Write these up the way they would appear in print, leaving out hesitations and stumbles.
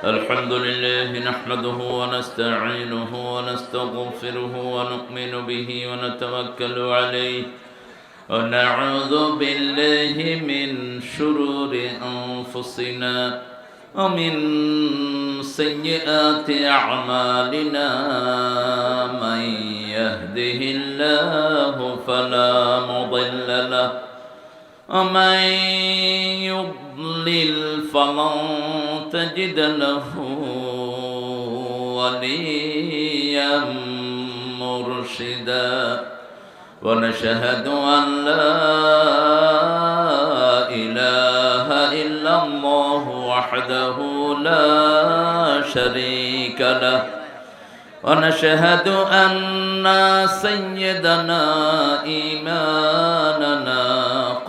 الحمد لله نحمده ونستعينه ونستغفره ونؤمن به ونتوكل عليه ونعوذ بالله من شرور أنفسنا ومن سيئات أعمالنا من يهده الله فلا مضل له ومن يضلل فلن تجد له وليا مرشدا ونشهد أن لا إله إلا الله وحده لا شريك له ونشهد أن سيدنا إمامنا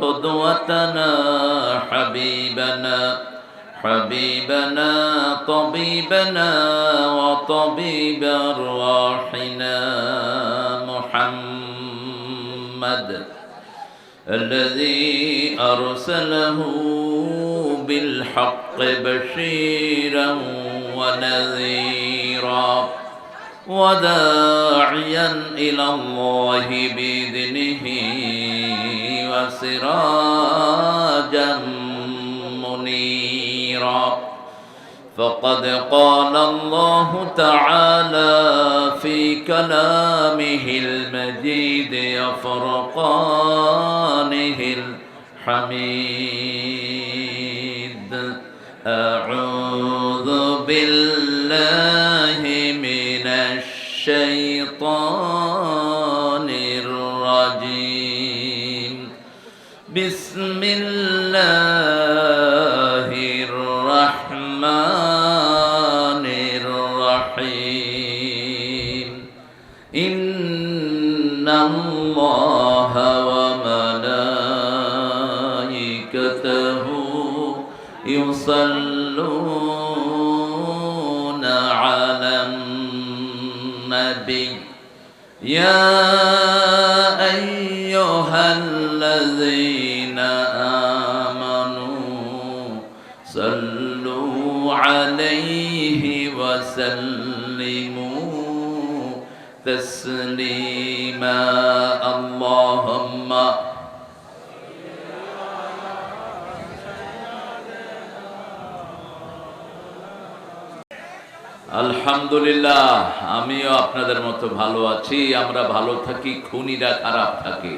قدوتنا حبيبنا طبيبنا وطبيب أرواحنا محمد الذي أرسله بالحق بشيرا ونذيرا وداعيا إلى الله بإذنه وسراجا منيرا فقد قال الله تعالى في كلامه المجيد وفرقانه الحميد أعوذ بالله من الشيطان الرجيم بسم الله الرحمن الرحيم إن الله وملائكته يصلون على النبي يا أيها الذين آمنوا صلوا عليه وسلموا تسليما اللهم আলহামদুলিল্লাহ আমিও আপনাদের মতো ভালো আছি। আমরা ভালো থাকি, খুনিরা খারাপ থাকে।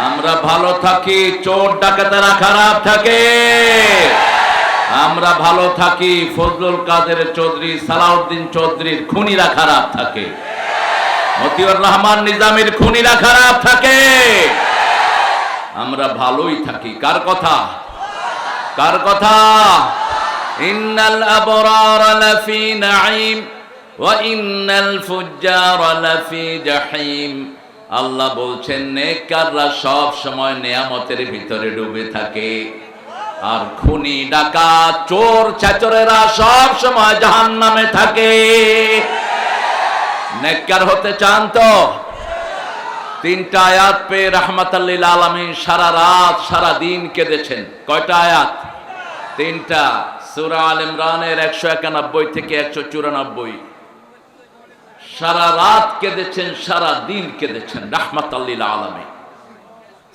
আমরা ভালো থাকি, চোর ডাকাতেরা খারাপ থাকে। আমরা ভালো থাকি, ফজলুল কাদের চৌধুরী, সালাউদ্দিন চৌধুরীর খুনিরা খারাপ থাকে। মতিউর রহমান নিজামীর খুনিরা খারাপ থাকে। আমরা ভালোই থাকি। কার কথা? কার কথা? ইন্নাল আবরার লাফি নাঈম ওয়া ইন্নাল ফুজ্জার লাফি জাহিম। আল্লাহ বলছেন নেককাররা সব সময় নিয়ামতের ভিতরে ডুবে থাকে, আর খুনি ডাকাত চোর চাচরেরা সব সময় জাহান্নামে থাকে। নেককার হতে চান তো? তিনটা আয়াত পেয়ে রাহমাতাল লিল আলামিন সারা রাত সারা দিন কেঁদেছেন। কয়টা আয়াত? তিনটা। সূরা আল ইমরানের 191 থেকে 194। সারা রাত কেঁদেছেন, সারা দিন কেঁদেছেন রাহমাতাল লিল আলামিন।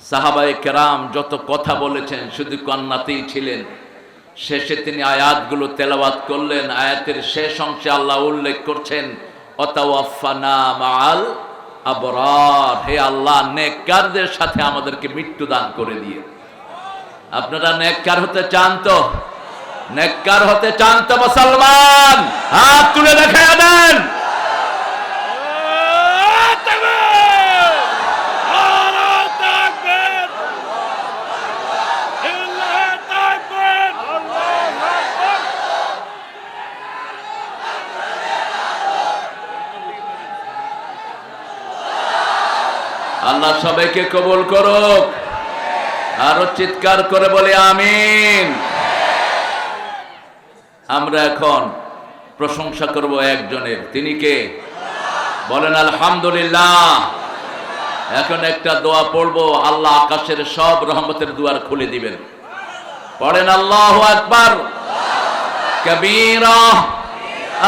সাহাবায়ে কেরাম যত কথা বলেছেন শুধু কান্নাতেই ছিলেন। শেষে তিনি আয়াতগুলো তেলাওয়াত করলেন। আয়াতের শেষ অংশে আল্লাহ উল্লেখ করছেন ওয়াতাওয়াফানা মাআল আবরার। হে আল্লাহ, নেককারদের সাথে আমাদেরকে মৃত্যু দান করে দিয়ে। আপনারা নেককার হতে চান তো? নেককার হতে চান তো মুসলমান? হাত তুলে দেখায় দেন। আল্লাহ সবাইকে কবুল করুক। আরো চিৎকার করে বলে আমিন। আমরা এখন প্রশংসা করব একজনের। তিনি কে? বলেন আলহামদুলিল্লাহ। এখন একটা দোয়া পড়বো, আল্লাহ আকাশের সব রহমতের দুয়ার খুলে দিবেন। পড়েন আল্লাহু আকবার। كبيرا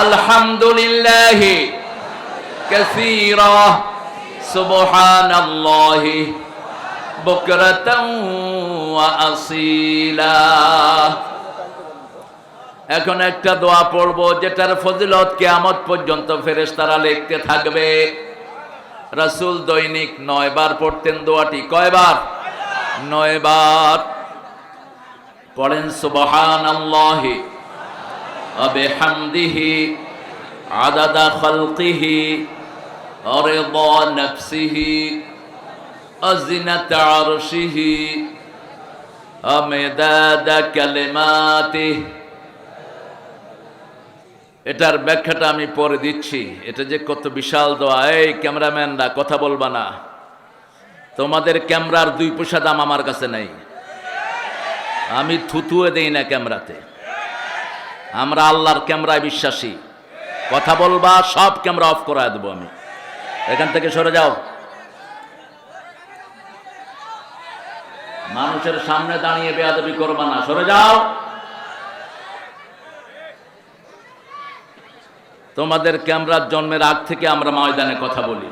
الحمد لله كثيرا سبحان الله بكرة وأصيلا। এখন একটা দোয়া পড়বো যেটার ফজিলত কিয়ামত পর্যন্ত ফেরেশতারা লিখতে থাকবে। রাসূল দৈনিক 9 বার পড়তেন দোয়াটি। কয়বার? 9 বার। পড়েন সুবহানাল্লাহি ওয়া বিহামদিহি আদাদা খালকিহি ওয়া রিদা নাফসিহি ওয়া জিনাতা আরশিহি ওয়া মিদাদা কালিমাতিহি। এটার ব্যাখ্যাটা আমি পরে দিচ্ছি। এটা যে কত বিশাল দোয়া। এই ক্যামেরাম্যানরা কথা বলবা না, তোমাদের ক্যামেরার 2 পয়সা দাম আমার কাছে নাই। আমি থুতুয়ে দেই না ক্যামেরাতে। আমরা আল্লাহর ক্যামেরায় বিশ্বাসী। কথা বলবা, সব ক্যামেরা অফ করায় দেবো আমি। এখান থেকে সরে যাও। মানুষের সামনে দাঁড়িয়ে বেয়াদবি করবা না, সরে যাও। তোমাদের ক্যামেরার জন্মের আগ থেকে আমরা ময়দানে কথা বলি।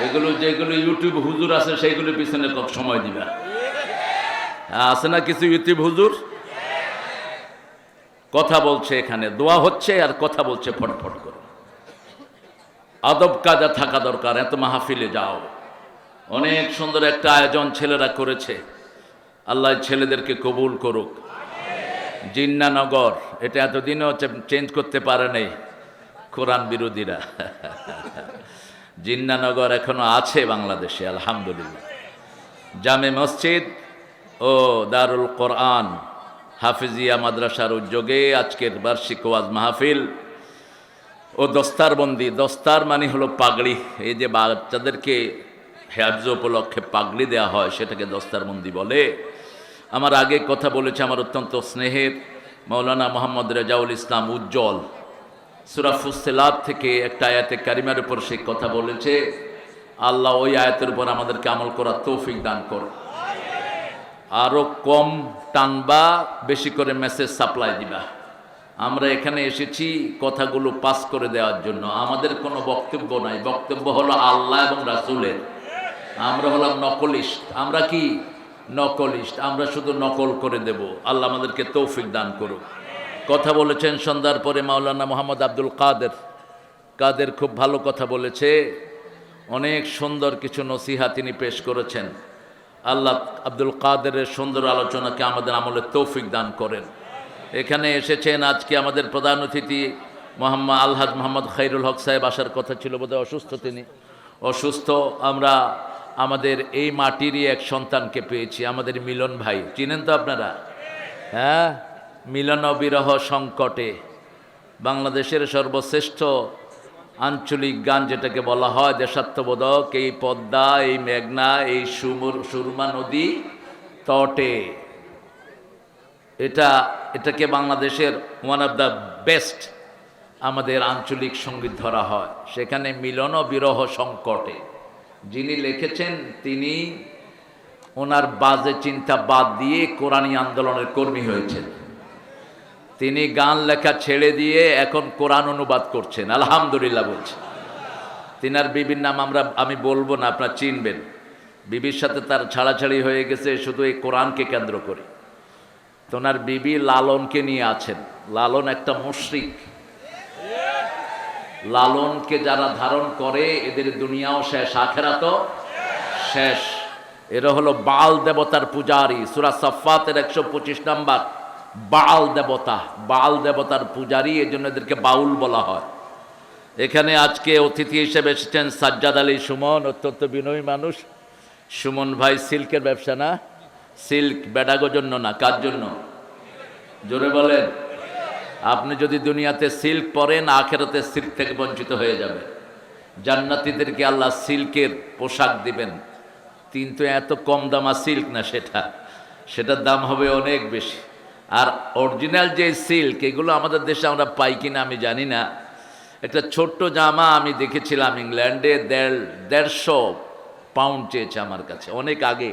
এগুলো যেগুলো ইউটিউব হুজুর আছে সেইগুলোর পিছনে সময় দিবা। আছে না কিছু ইউটিউব হুজুর কথা বলছে, এখানে দোয়া হচ্ছে আর কথা বলছে ফটফট করে। আদব কায়দা থাকা দরকার। এত মাহফিলে যাও। অনেক সুন্দর একটা আয়োজন ছেলেরা করেছে। আল্লাহ ছেলেদেরকে কবুল করুক। জিন্নানগর, এটা এতদিনও চেঞ্জ করতে পারে নাই কোরআন বিরোধীরা। জিন্নানগর এখনো আছে বাংলাদেশে আলহামদুলিল্লাহ। জামে মসজিদ ও দারুল কোরআন হাফিজিয়া মাদ্রাসার উদ্যোগে আজকের বার্ষিক ওয়াজ মাহফিল ও দস্তারবন্দি। দস্তার মানে হলো পাগড়ি। এই যে বাচ্চাদেরকে হেফজ উপলক্ষে পাগড়ি দেওয়া হয় সেটাকে দস্তারবন্দি বলে। আমার আগে কথা বলেছে আমার অত্যন্ত স্নেহের মাওলানা মোহাম্মদ রেজাউল ইসলাম উজ্জ্বল। সূরা ফুসসিলাত থেকে একটা আয়াতে কারিমার উপর সে কথা বলেছে। আল্লাহ ওই আয়াতের উপর আমাদেরকে আমল করার তৌফিক দান করুন। আরো কম টানবা, বেশি করে মেসেজ সাপ্লাই দিবা। আমরা এখানে এসেছি কথাগুলো পাস করে দেওয়ার জন্য। আমাদের কোনো বক্তব্য নাই। বক্তব্য হলো আল্লাহ এবং রাসূলের। আমরা হলাম নকলিস্ট। আমরা কি নকলিস্ট? আমরা শুধু নকল করে দেব। আল্লাহ আমাদেরকে তৌফিক দান করুক। কথা বলেছেন সন্ধ্যার পরে মাওলানা মোহাম্মদ আব্দুল কাদের খুব ভালো কথা বলেছে। অনেক সুন্দর কিছু নসিহা তিনি পেশ করেছেন। আল্লাহ আব্দুল কাদেরের সুন্দর আলোচনাকে আমাদের আমলে তৌফিক দান করেন। এখানে এসেছেন আজকে আমাদের প্রধান অতিথি মোহাম্মদ আলহাজ মোহাম্মদ খাইরুল হক সাহেব। আসার কথা ছিল, বোধহয় অসুস্থ। তিনি অসুস্থ। আমরা আমাদের এই মাটিরই এক সন্তানকে পেয়েছি, আমাদের মিলন ভাই। চিনেন তো আপনারা? হ্যাঁ, মিলন বিরহ সংকটে বাংলাদেশের সর্বশ্রেষ্ঠ আঞ্চলিক গান যেটাকে বলা হয় দেশাত্মবোধক। এই পদ্মা, এই মেঘনা, এই সুরমা নদী তটে, এটাকে বাংলাদেশের ওয়ান অফ দ্য বেস্ট আমাদের আঞ্চলিক সঙ্গীত ধরা হয়। সেখানে মিলন বিরহ সংকটে যিনি লিখেছেন তিনি ওনার বাজে চিন্তা বাদ দিয়ে কোরআনী আন্দোলনের কর্মী হয়েছেন। তিনি গান লেখা ছেড়ে দিয়ে এখন কোরআন অনুবাদ করছেন। আলহামদুলিল্লাহ বলছেন। তিনার বিবির নাম আমি বলবো না, আপনারা চিনবেন। বিবির সাথে তার ছাড়াছাড়ি হয়ে গেছে শুধু এই কোরআনকে কেন্দ্র করে। তোনার বিবি লালনকে নিয়ে আছেন। লালন একটা মুশরিক। লালনকে যারা ধারণ করে এদের দুনিয়াও শেষ, আখেরাতও শেষ। এরা হলো বাল দেবতার পূজারী। সূরা সাফফাতের 125 নম্বর। বাল দেবতার পূজারী, এই জন্য এদেরকে বাউল বলা হয়। এখানে আজকে অতিথি হিসেবে এসেছেন সাজ্জাদ আলী সুমন, অত্যন্ত বিনয়ী মানুষ। সুমন ভাই সিল্কের ব্যবসা না? সিল্ক বেডাগোর জন্য না, কার জন্য? জোরে বলেন। আপনি যদি দুনিয়াতে সিল্ক পরেন, আখেরাতে সিল্ক থেকে বঞ্চিত হয়ে যাবে। জান্নাতীদেরকে আল্লাহ সিল্কের পোশাক দিবেন, কিন্তু এত কম দামা সিল্ক না, সেটার দাম হবে অনেক বেশি। আর অরিজিনাল যে সিল্ক, এগুলো আমাদের দেশে আমরা পাই কিনা আমি জানি না। একটা ছোট্ট জামা আমি দেখেছিলাম ইংল্যান্ডে, 150 পাউন্ড চেয়েছে আমার কাছে, অনেক আগে,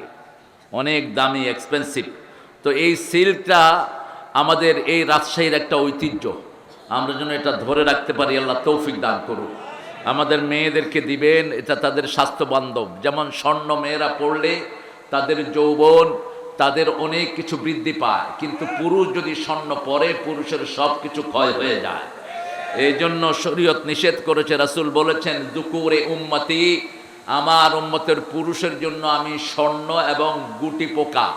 অনেক দামি, এক্সপেন্সিভ। তো এই সিল্কটা আমাদের এই রাজশাহীর একটা ঐতিহ্য, আমরা যেন এটা ধরে রাখতে পারি। আল্লাহ তৌফিক দান করুন। আমাদের মেয়েদেরকে দিবেন, এটা তাদের স্বাস্থ্য বান্ধব। যেমন স্বর্ণ মেয়েরা পড়লে তাদের যৌবন, তাদের অনেক কিছু বৃদ্ধি পায়, কিন্তু পুরুষ যদি স্বর্ণ পরে পুরুষের সব কিছু ক্ষয় হয়ে যায়। এই জন্য শরীয়ত নিষেধ করেছে। রাসূল বলেছেন, দুকুরে উম্মতি, আমার উম্মতের পুরুষের জন্য আমি স্বর্ণ এবং গুটি পোকা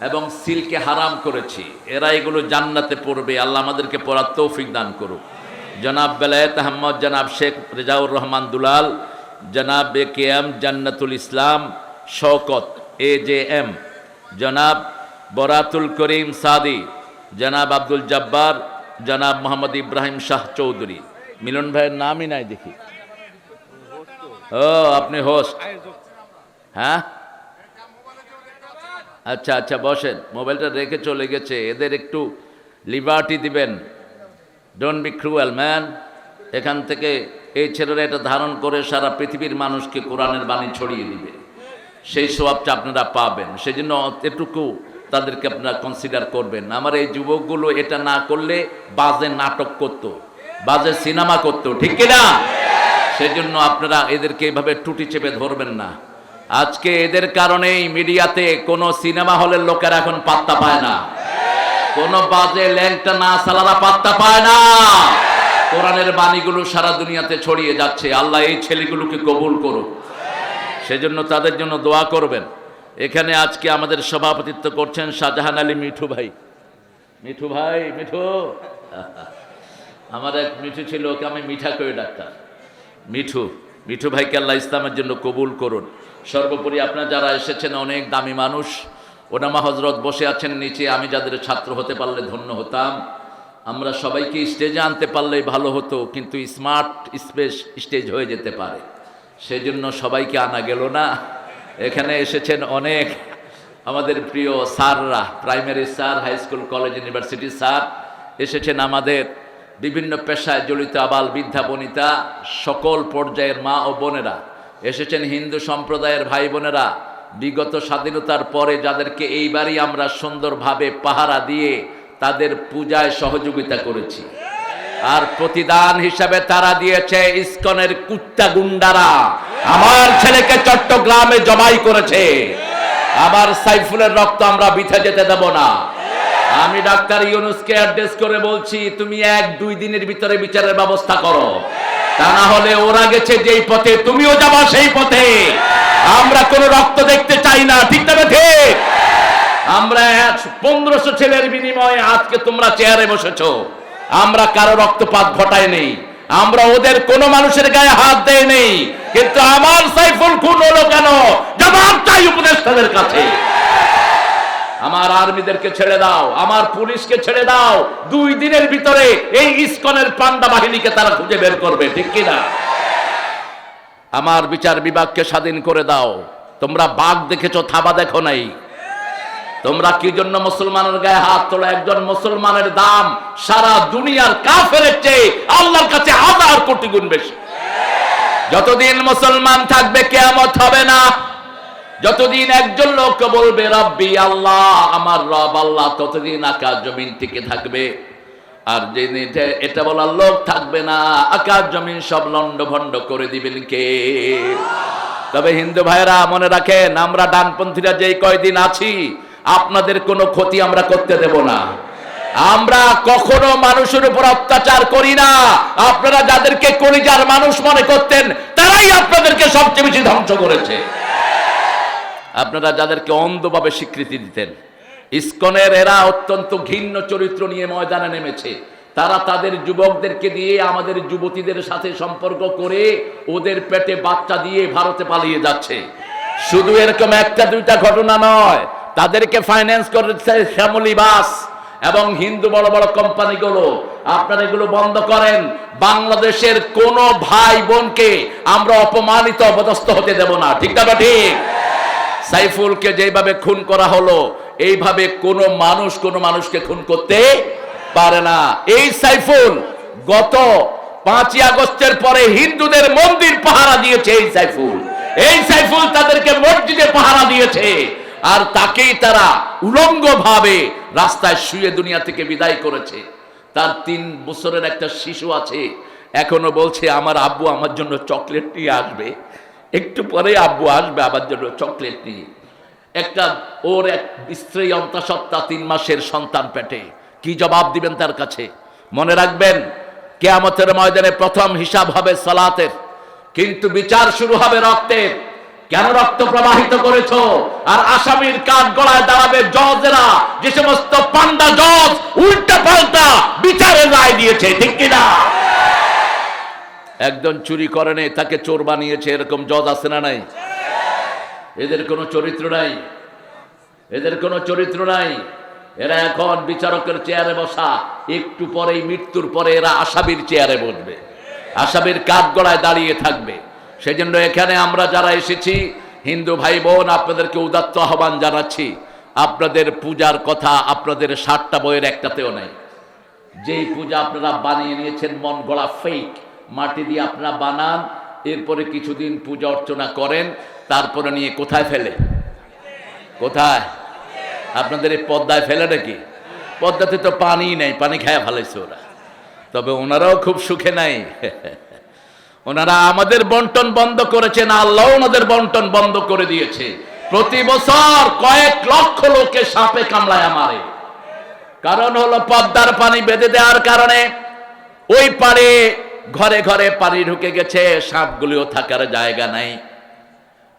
এবং সিল্কে হারাম করেছি। এরা এগুলো জান্নাতে পড়বে। আল্লাহ আমাদেরকে পড়ার তৌফিক দান করুক। জনাব বেলায়েত আহমদ, জনাব শেখ রেজাউর রহমান দুলাল, জনাব KM জান্নাতুল ইসলাম শওকত AJM, জনাব বরাতুল করিম সাদি, জনাব আব্দুল জব্বার, জনাব মোহাম্মদ ইব্রাহিম শাহ চৌধুরী। মিলন ভাইয়ের নামই নাই দেখি। ও, আপনি হোস্ট? হ্যাঁ, আচ্ছা আচ্ছা, বসেন। মোবাইলটা রেখে চলে গেছে। এদের একটু লিবার্টি দিবেন। Don't be cruel man. এখান থেকে এই ছেলেরা এটা ধারণ করে সারা পৃথিবীর মানুষকে কোরআনের বাণী ছড়িয়ে দিবে। সেই সওয়াবটা আপনারা পাবেন। সেই জন্য এটুকু তাদেরকে আপনারা কনসিডার করবেন। আমার এই যুবকগুলো এটা না করলে বাজে নাটক করতো, বাজে সিনেমা করতো, ঠিক কিনা? সেই জন্য আপনারা এদেরকে এভাবে টুটি চেপে ধরবেন না। আজকে এদের কারণেই মিডিয়াতে কোনো সিনেমা হলের লোকেরা এখন পাত্তা পায় না, কোনো বাজে ল্যাংটা না সালারা পাত্তা পায় না। কোরআনের বাণীগুলো সারা দুনিয়াতে ছড়িয়ে যাচ্ছে। আল্লাহ এই ছেলেগুলোকে কবুল করুক। সেজন্য তাদের জন্য দোয়া করবেন। এখানে আজকে আমাদের সভাপতিত্ব করছেন শাহজাহান আলী মিঠু ভাই। মিঠু ভাই, মিঠু আমার এক মিঠু ছিল, ওকে আমি মিঠা করে ডাক্তার। মিঠু, মিঠু ভাইকে আল্লাহ ইসলামের জন্য কবুল করুন। সর্বোপরি আপনারা যারা এসেছেন, অনেক দামি মানুষ, ওনামা হজরত বসে আছেন নিচে। আমি যাদের ছাত্র হতে পারলে ধন্য হতাম। আমরা সবাইকে স্টেজে আনতে পারলেই ভালো হতো, কিন্তু স্মার্ট স্টেজ হয়ে যেতে পারে। সেজন্য সবাইকে আনা গেল না। এখানে এসেছেন অনেক আমাদের প্রিয় স্যাররা, primary sir, high school, college, university sir এসেছেন। আমাদের বিভিন্ন পেশায় জড়িত আবাল বৃদ্ধা বনিতা, সকল পর্যায়ের মা ও বোনেরা এসেছেন। হিন্দু সম্প্রদায়ের ভাই বোনেরা, বিগত স্বাধীনতার পরে যাদেরকে এইবারই আমরা সুন্দরভাবে পাহারা দিয়ে তাদের পূজায় সহযোগিতা করেছি, আর প্রতিদান হিসাবে তারা দিয়েছে ইসকনের কুত্তা গুন্ডারা। আমার ছেলেকে চট্টগ্রামে জবাই করেছে। আবার সাইফুলের রক্ত আমরা বৃথা যেতে দেব না। আমি ডাক্তার ইউনূসকে অ্যাড্রেস করে বলছি, তুমি 1-2 দিনের ভিতরে বিচারের ব্যবস্থা করো, তা না হলে ওরা গেছে যেই পথে তুমিও যাবা সেই পথে। আমরা কোনো রক্ত দেখতে চাই না, ঠিক না ঠিক? আমরা 1500 ছেলের বিনিময়ে আজকে তোমরা চেয়ারে বসেছো। আমরা কারো রক্তপাত ঘটাই নেই, আমরা ওদের কোন মানুষের গায়ে হাত দেই নেই। কিন্তু আমার সাইফুল খুন হলো কেন? জবাব চাই উপদেষ্টাদের কাছে। আমার আর্মিদেরকে ছেড়ে দাও, আমার পুলিশকে ছেড়ে দাও। 2 দিনের ভিতরে এই ইসকনের পান্ডা বাহিনীকে তারা খুঁজে বের করবে, ঠিক কিনা? আমার বিচার বিভাগকে স্বাধীন করে দাও। তোমরা বাঘ দেখেছো, থাবা দেখো নাই। তোমরা কি জন্য মুসলমানের গায়ে হাত তোলো? একজন মুসলমানের দাম সারা দুনিয়ার কাফেরের চেয়ে আল্লাহর কাছে 1000 কোটি গুণ বেশি। যতদিন মুসলমান থাকবে কিয়ামত হবে না। যতদিন একজন লোক বলবে রব্বি আল্লাহ, আমার রব আল্লাহ, ততদিন আকাশ জমিন টিকে থাকবে। আর যেদিন এটা বলার লোক থাকবে না, আকাশ জমিন সব লন্ডভন্ড করে দিবেন কে? তবে হিন্দু ভাইরা মনে রাখেন, আমরা ডানপন্থীরা যেই কয়দিন আছি, আপনাদের কোনো ক্ষতি আমরা করতে দেব না। আমরা কখনো মানুষের উপর অত্যাচার করি না। আপনারা যাদেরকে কলিজার মানুষ মনে করতেন, তারাই আপনাদেরকে সবচেয়ে বেশি ধ্বংস করেছে। আপনারা যাদেরকে অন্ধভাবে স্বীকৃতি দিতেন, ইসকনের এরা অত্যন্ত ঘৃণ্য চরিত্র নিয়ে ময়দানে নেমেছে। তারা তাদের যুবকদেরকে দিয়ে আমাদের যুবতীদের সাথে সম্পর্ক করে ওদের পেটে বাচ্চা দিয়ে ভারতে পালিয়ে যাচ্ছে। শুধু এরকম 1-2টা ঘটনা নয়, তাদেরকে ফাইন্যান্স করেছে শ্যামলী বাস এবং হিন্দু বড় বড় কোম্পানিগুলো। আপনারা এগুলো বন্ধ করেন। বাংলাদেশের কোন ভাই বোনকে আমরা অপমানিত অপদস্থ হতে দেব না, ঠিক না ঠিক? সাইফুলকে যেভাবে খুন করা হলো, এইভাবে কোনো মানুষ কোনো মানুষকে খুন করতে পারে না। এই সাইফুল গত 5ই আগস্টের পরে হিন্দুদের মন্দির পাহারা দিয়েছে। এই সাইফুল তাদেরকে মসজিদে পাহারা দিয়েছে, আর তাকেই তারা উলঙ্গভাবে রাস্তায় শুয়ে দুনিয়া থেকে বিদায় করেছে। তার 3 বছরের একটা শিশু আছে, এখনো বলছে আমার আব্বু আমার জন্য চকলেট নিয়ে আসবে, একটু পরে আব্বু আসবে আমার জন্য চকলেট নিয়ে। ওর এক স্ত্রী অন্তঃসত্ত্বা 3 মাসের সন্তান পেটে, কি জবাব দিবেন তার কাছে? মনে রাখবেন, কিয়ামতের ময়দানে প্রথম হিসাব হবে সালাতের, কিন্তু বিচার শুরু হবে রক্তের। কেন রক্ত প্রবাহিত করেছো? আর আসামির কাঠ গলায় দাঁড়াবে জজেরা, যে সমস্ত পান্ডা জজ উল্টা পাল্টা বিচারের রায় দিয়েছে, ঠিক কিনা? একজন চুরি করে নেই, তাকে চোর বানিয়েছে, এরকম জজ আছে না নাই? এদের কোনো চরিত্র নাই, এদের কোনো চরিত্র নাই। এরা এখন বিচারকের চেয়ারে বসা, একটু পরেই মৃত্যুর পরে এরা আসামির চেয়ারে বসবে, আসামির কাঠ গলায় দাঁড়িয়ে থাকবে। সেজন্য এখানে আমরা যারা এসেছি হিন্দু ভাই বোন, আপনাদেরকে উদাত্ত আহ্বান জানাচ্ছি, আপনাদের পূজার কথা আপনাদের 60টা বইয়ের একটাতেও নাই। যেই পূজা আপনারা বানিয়ে নিয়েছেন মন গড়া ফেক, মাটি দিয়ে আপনারা বানান, এরপরে কিছুদিন পূজা অর্চনা করেন, তারপরে নিয়ে কোথায় ফেলে? কোথায়? আপনাদের এই পদ্মায় ফেলে নাকি? পদ্মাতে তো পানি নেই, পানি খেয়ে ফেলেছে ওরা। তবে ওনারাও খুব সুখে নাই। ওনারা আমাদের বন্টন বন্ধ করেছেন, আল্লাহ ওনাদের বন্টন বন্ধ করে দিয়েছে। প্রতি বছর কয়েক লক্ষ লোকে সাপে কামড়ায় মারে। কারণ হলো পদ্মার পানি বেঁধে দেওয়ার কারণে ওই পারে ঘরে ঘরে পানি ঢুকে গেছে, সাপগুলিও থাকার জায়গা নাই।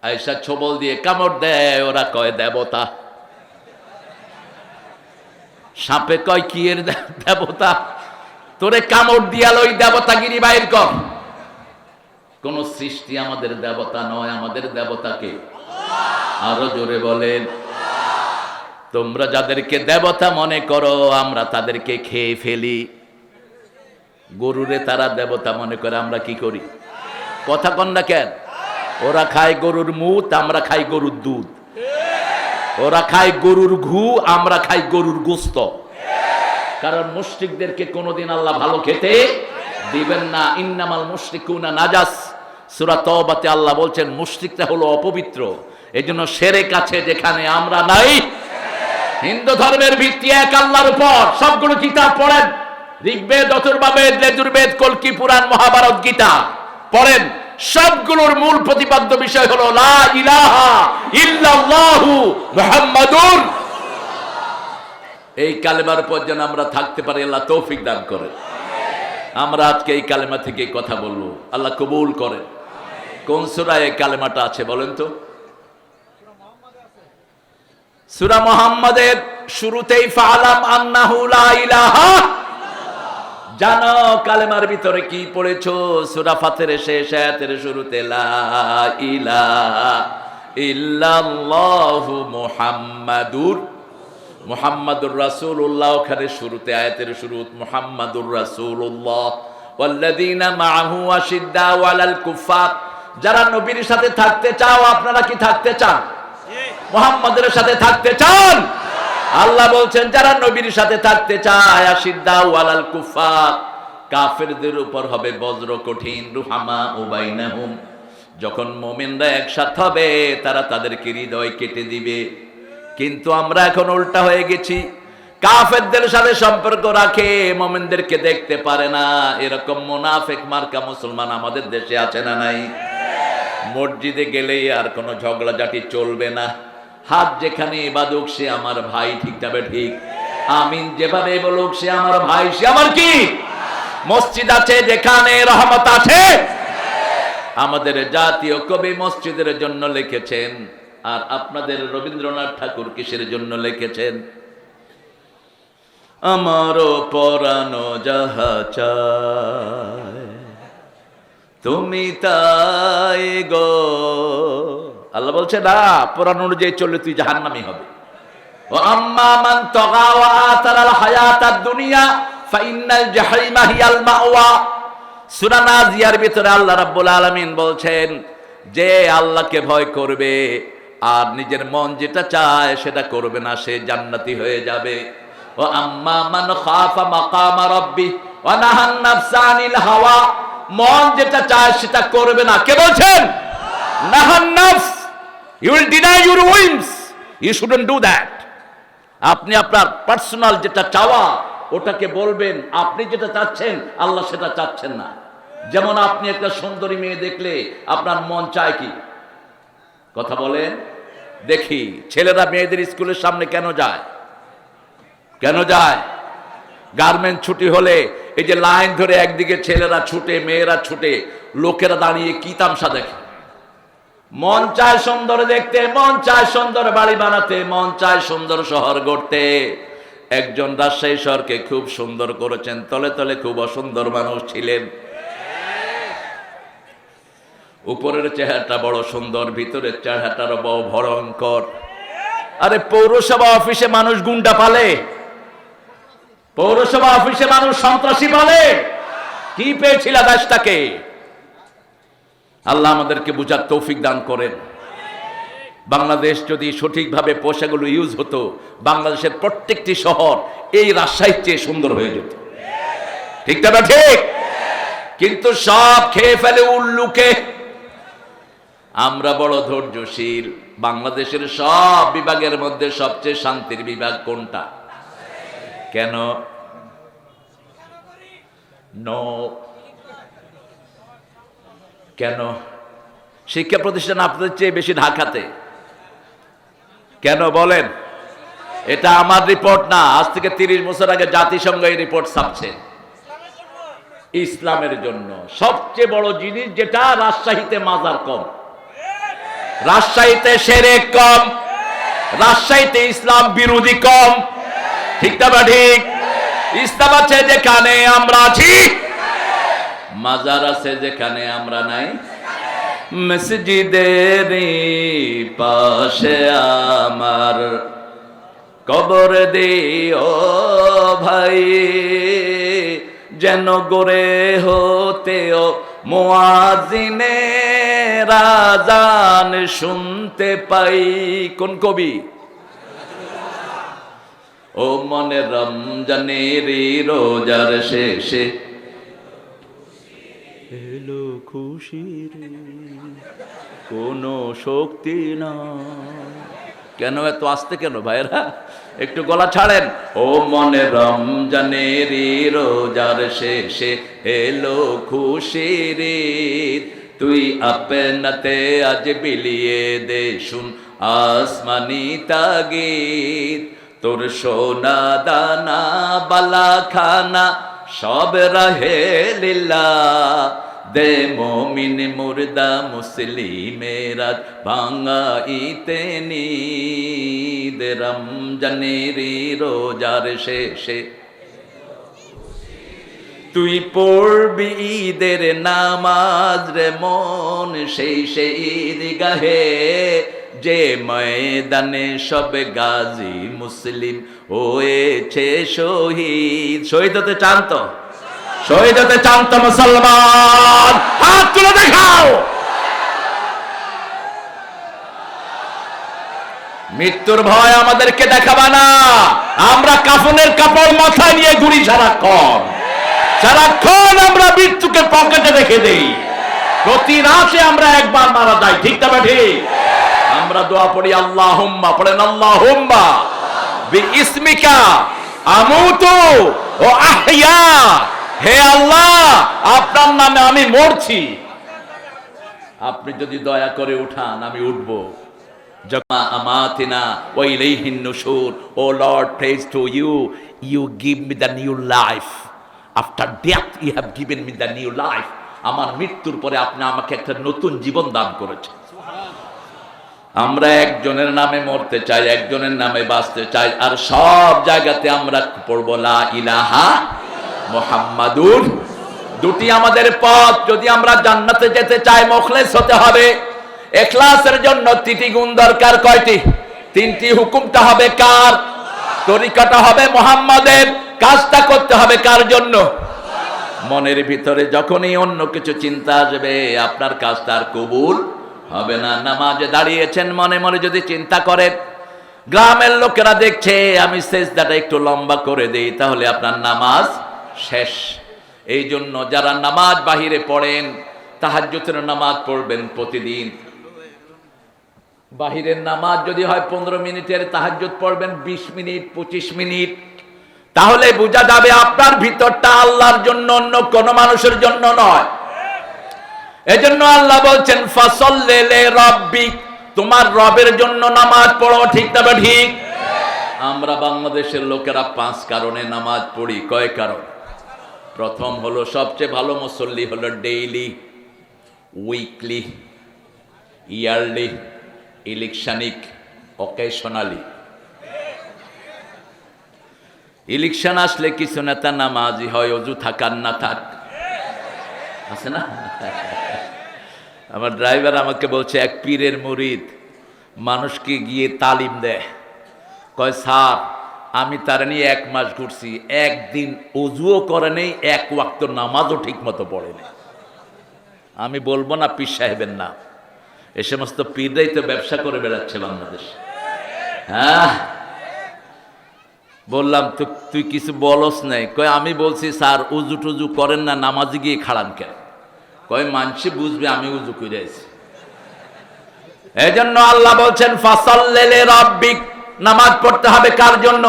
আয়সা ছবল দিয়ে কামড় দেয়, ওরা কয় দেবতা। সাপে কয় কি এর দেবতা? তোরে কামড় দিয়াল, ওই দেবতাগিরি বাইর কর। কোন সৃষ্টি আমাদের দেবতা নয়, আমাদের দেবতাকে আরো জোরে বলেন। তোমরা যাদেরকে দেবতা মনে করো, আমরা তাদেরকে খেয়ে ফেলি। গরুরে তারা দেবতা মনে করে, আমরা কি করি? কথা কন না কেন? ওরা খায় গরুর মুত, আমরা খাই গরুর দুধ। ওরা খায় গরুর ঘু, আমরা খাই গরুর গোস্ত। কারণ মুশরিকদেরকে কোনোদিন আল্লাহ ভালো খেতে দিবেন না। ইন্নামাল মুশরিকুনা নাজাস, সূরা তওবাতে আল্লাহ বলছেন মুশরিকরা হলো অপবিত্র। এজন্য শিরক আছে যেখানে আমরা নাই। হিন্দু ধর্মের ভিত্তি এক আল্লাহর উপর। সবগুলো কিতাব পড়েন, ঋগ্বেদ, অথর্ববেদ, যজুর্বেদ, কল্কি পুরাণ, মহাভারত, গীতা পড়েন। সবগুলোর মূল প্রতিপাদ্য বিষয় হলো লা ইলাহা ইল্লাল্লাহু মুহাম্মাদুর। এই কালেমার উপর যেন আমরা থাকতে পারি, আল্লাহ তৌফিক দান করেন। আমরা আজকে এই কালেমা থেকে কথা বলবো, আল্লাহ কবুল করেন। কোন সূরায় এই কালেমাটা আছে বলেন তো? সূরা মুহাম্মাদের শুরুতেই ফালাম আন্নাহু লা ইলাহা, জানো কালেমার ভিতরে কি পড়েছো? সূরা ফাতিরের শেষ আয়াতের শুরুতে লা ইলাহা ইল্লাল্লাহু মুহাম্মাদুর রাসূলুল্লাহ। ওখানে শুরুতে আয়াতের শুরু মুহাম্মাদুর রাসূলুল্লাহ ওয়াল্লাযীনা মাআহু আশিদ্দাউ আলাল কুফার। যারা নবীর সাথে থাকতে চাও, আপনারা কি থাকতে চান? মুহাম্মাদের সাথে থাকতে চান? আল্লাহ বলছেন যারা নবীর সাথে থাকতে চায়, আশিদ্দাউ আলাল কুফার, কাফেরদের উপর হবে বজ্র কঠিন। রুহামা বাইনাহুম, যখন মুমিনরা একসাথে হবে তারা তাদেরকে হৃদয় কেটে দিবে। কিন্তু আমরা এখন উল্টা হয়ে গেছি, কাফেরদের সাথে সম্পর্ক রাখে, মুমিনদেরকে দেখতে পারে না। এরকম মুনাফিক মার্কা মুসলমান আমাদের দেশে আছে না নাই? মসজিদে গেলেই আর কোনো ঝগড়াঝাটি চলবে না। হাত যেখানে বাদুক সে আমার ভাই, ঠিক যাবে ঠিক। আমিন যেভাবে বলুক সে আমার ভাই, সে আমার কি? মসজিদ আছে যেখানে রহমত আছে। আমাদের জাতীয় কবি মসজিদের জন্য লিখেছেন, আর আপনাদের রবীন্দ্রনাথ ঠাকুর কিসের জন্য লিখেছেন? আমারও পরানো যাহা চায় তুমি তাই গো। আল্লাহ বলছে না, পুরাণ অনুযায়ী চললে তুই জাহান্নামী হবে। ও আম্মা মান তাগা ওয়া আতারাল হায়াতাদ দুনিয়া ফাইন্নাল জাহিমা হিয়াল মাওয়া। সূরা নাজিয়ার ভিতরে আল্লাহ রাব্বুল আলামিন বলছেন, যে আল্লাহকে ভয় করবে আর নিজের মন যেটা চায় সেটা করবে না, সে জান্নাতি হয়ে যাবে। ও আম্মা মান খাফা মাকামা রাব্বি ওয়া নাহান নাফসা আনিল হাওয়া, মন যেটা চায় সেটা করবে না। কে বলছেন? নাহান নাফস। You will deny your whims. You shouldn't do that. আপনি আপনার পার্সোনাল যেটা চাওয়া ওটাকে বলবেন, আপনি যেটা চাচ্ছেন আল্লাহ সেটা চাচ্ছেন না। যেমন আপনি একটা সুন্দরী মেয়ে দেখলে আপনার মন চায় কি? কথা বলেন দেখি। ছেলেরা মেয়েদের স্কুলের সামনে কেন যায়? কেন যায়? গার্মেন্ট ছুটি হলে এই যে লাইন ধরে একদিকে ছেলেরা ছুটে, মেয়েরা ছুটে, লোকেরা দাঁড়িয়ে কি তামসা দেখে। মন চায় সুন্দর দেখতে, মন চায় সুন্দর বাড়ি বানাতে, মন চায় সুন্দর শহর গড়তে। একজন রাজশাহী শহরকে খুব সুন্দর করেছেন, তলে তলে খুব অসুন্দর মানুষ ছিলেন। উপরের চেহারাটা বড় সুন্দর, ভিতরের চেহারাটা বড় ভয়ঙ্কর। আরে পৌরসভা অফিসে মানুষ গুন্ডা পালে, পৌরসভা অফিসে মানুষ সন্ত্রাসী পালে। কি পেয়েছিল দেশটাকে? আল্লাহ আমাদেরকে বুঝার তৌফিক দান করেন। বাংলাদেশ যদি সঠিকভাবে পয়সাগুলো ইউজ হতো, বাংলাদেশের প্রত্যেকটি শহর এই রাজশাহীর চেয়ে সুন্দর হয়ে যেত। ঠিক না ঠিক? কিন্তু সব খেয়ে ফেলে উল্লুকে। আমরা বড় ধৈর্যশীল। বাংলাদেশের সব বিভাগের মধ্যে সবচেয়ে শান্তির বিভাগ কোনটা? কেন? নো, কেন? শিক্ষা প্রতিষ্ঠান আপনাদের চেয়ে বেশি ঢাকাতে। কেন বলেন? এটা আমার রিপোর্ট না, আজ থেকে 30 বছর আগে জাতিসংঘ এই রিপোর্ট ছাপছে। ইসলামের জন্য সবচেয়ে বড় জিনিস যেটা, রাজশাহীতে মাজার কম, রাজশাহীতে শিরক কম, রাজশাহীতে ইসলাম বিরোধী কম। ঠিক না ঠিক? ইসলাম আছে যেখানে আমরা আছি, মাজার আছে যেখানে আমরা নাই। মসজিদের পাশে আমার কবর দিও ভাই, যেন গড়ে হতেও মুয়াজ্জিনের আযান শুনতে পাই। কোন কবি? ও মনে রমজানের রোজার শেষে এলো খুশির কোনো শক্তি না। কেন এত আসতে কেন ভাইরা? একটু গলা ছাড়েন। ও মনে রমজানের রোজার শেষে এলো খুশির, তুই আপনাতে আজ বিলিয়ে দে শুন আসমানি তাগিদ। তোর সোনা দানা বালা খানা সব রাহে লীলা, দে মোমিন মুর্দা মুসলিমেরা ভাঙাইতে নিদ। রমজানের রোজার শেষে তুই পড়বি ঈদের নামাজ রে মন, সেই সেই ঈদগাহে যে ময়দানে সব গাজী মুসলিম হয়েছে শহীদ। শহীদ হতে চান তো? শহীদ হতে চান তো মুসলমান? হাত তুলে দেখাও। মৃত্যুর ভয় আমাদেরকে দেখাবা না। আমরা কাফনের কাপড় মাথায় নিয়ে ঘুরি সারাক্ষণ, সারাক্ষণ আমরা মৃত্যুকে পকেটে রেখে দেই। প্রতি রাতে আমরা একবার মারা যাই। ঠিক না ঠিক? আমরা দোয়া পড়ি আল্লাহুম্মা, পড়েন আল্লাহুম্মা বিইসমিকা আমুতু ও আহইয়া। হে আল্লাহ, আপনার নামে আমি মরছি, আপনি যদি দয়া করে উঠান আমি উঠব। জামা আমাতিনা ওয়া ইলাইহিন নুশুর। O lord, praise to you, you give me the new life. After death you have given me the new life. আমার মৃত্যুর পরে আপনি আমাকে একটা নতুন জীবন দান করেছেন। আমরা একজনের নামে মরতে চাই, একজনের নামে বাঁচতে চাই, আর সব জায়গাতে আমরা পড়বো লা ইলাহা মুহাম্মাদুর। দুটি আমাদের পথ। যদি আমরা জান্নাতে যেতে চাই মুখলেস হতে হবে। ইখলাসের জন্য 3টি গুণ দরকার। কয়টি? 3টি। হুকুমটা হবে কার? তরিকাটা হবে মুহাম্মাদের। কাজটা করতে হবে কার জন্য? মনের ভিতরে যখনই অন্য কিছু চিন্তা আসবে আপনার কাজটা আর কবুল হবে না। নামাজে দাঁড়িয়েছেন, মনে মনে যদি চিন্তা করেন গ্রামের লোকেরা দেখছে আমি সেজদাটা একটু লম্বা করে দেই, তাহলে আপনার নামাজ শেষ। এই জন্য যারা নামাজ বাহিরে পড়েন, তাহাজ্জুদের নামাজ পড়বেন প্রতিদিন। বাহিরের নামাজ যদি হয় 15 মিনিটের, তাহাজ্জুদ পড়বেন 20 মিনিট 25 মিনিট, তাহলে বোঝা যাবে আপনার ভিতরটা আল্লাহর জন্য, অন্য কোন মানুষের জন্য নয়। এজন্য আল্লাহ বলছেন ফাসাল্লি লিরাব্বিক, তোমার রবের জন্য নামাজ পড়ো। ঠিক তবে ঠিক। আমরা বাংলাদেশের লোকেরা 5 কারণে নামাজ পড়ি। কয় কারণ? প্রথম হলো, সবচেয়ে ভালো মুসল্লি হলো ডেইলি, উইকলি, ইয়ারলি, ইলেকশনিক, অকেশনালি। ইলেকশন আসলে কিছু নেতা নামাজি হয়, অজু থাকার না থাক, আছে না? আমার ড্রাইভার আমাকে বলছে, এক পীরের মুরিদ মানুষকে গিয়ে তালিম দেয়। কয় স্যার, আমি তার নিয়ে 1 মাস ঘুরছি, একদিন অজুও করে নেই, 1 ওয়াক্ত নামাজও ঠিক মতো পড়ে নেই। আমি বলবো না পীর সাহেবের নাম, এ সমস্ত পীররাই তো ব্যবসা করে বেড়াচ্ছে বাংলাদেশ। হ্যাঁ, বললাম তো তুই কিছু বলস নাই? কয় আমি বলছি স্যার উজু টুজু করেন না, নামাজে গিয়ে খাড়ান কেন? কয় মানুষে বুঝবে আমি উজু করে আছি। এই জন্য আল্লাহ বলছেন ফাসাল্লি লিরাব্বিক, নামাজ পড়তে হবে কার জন্য?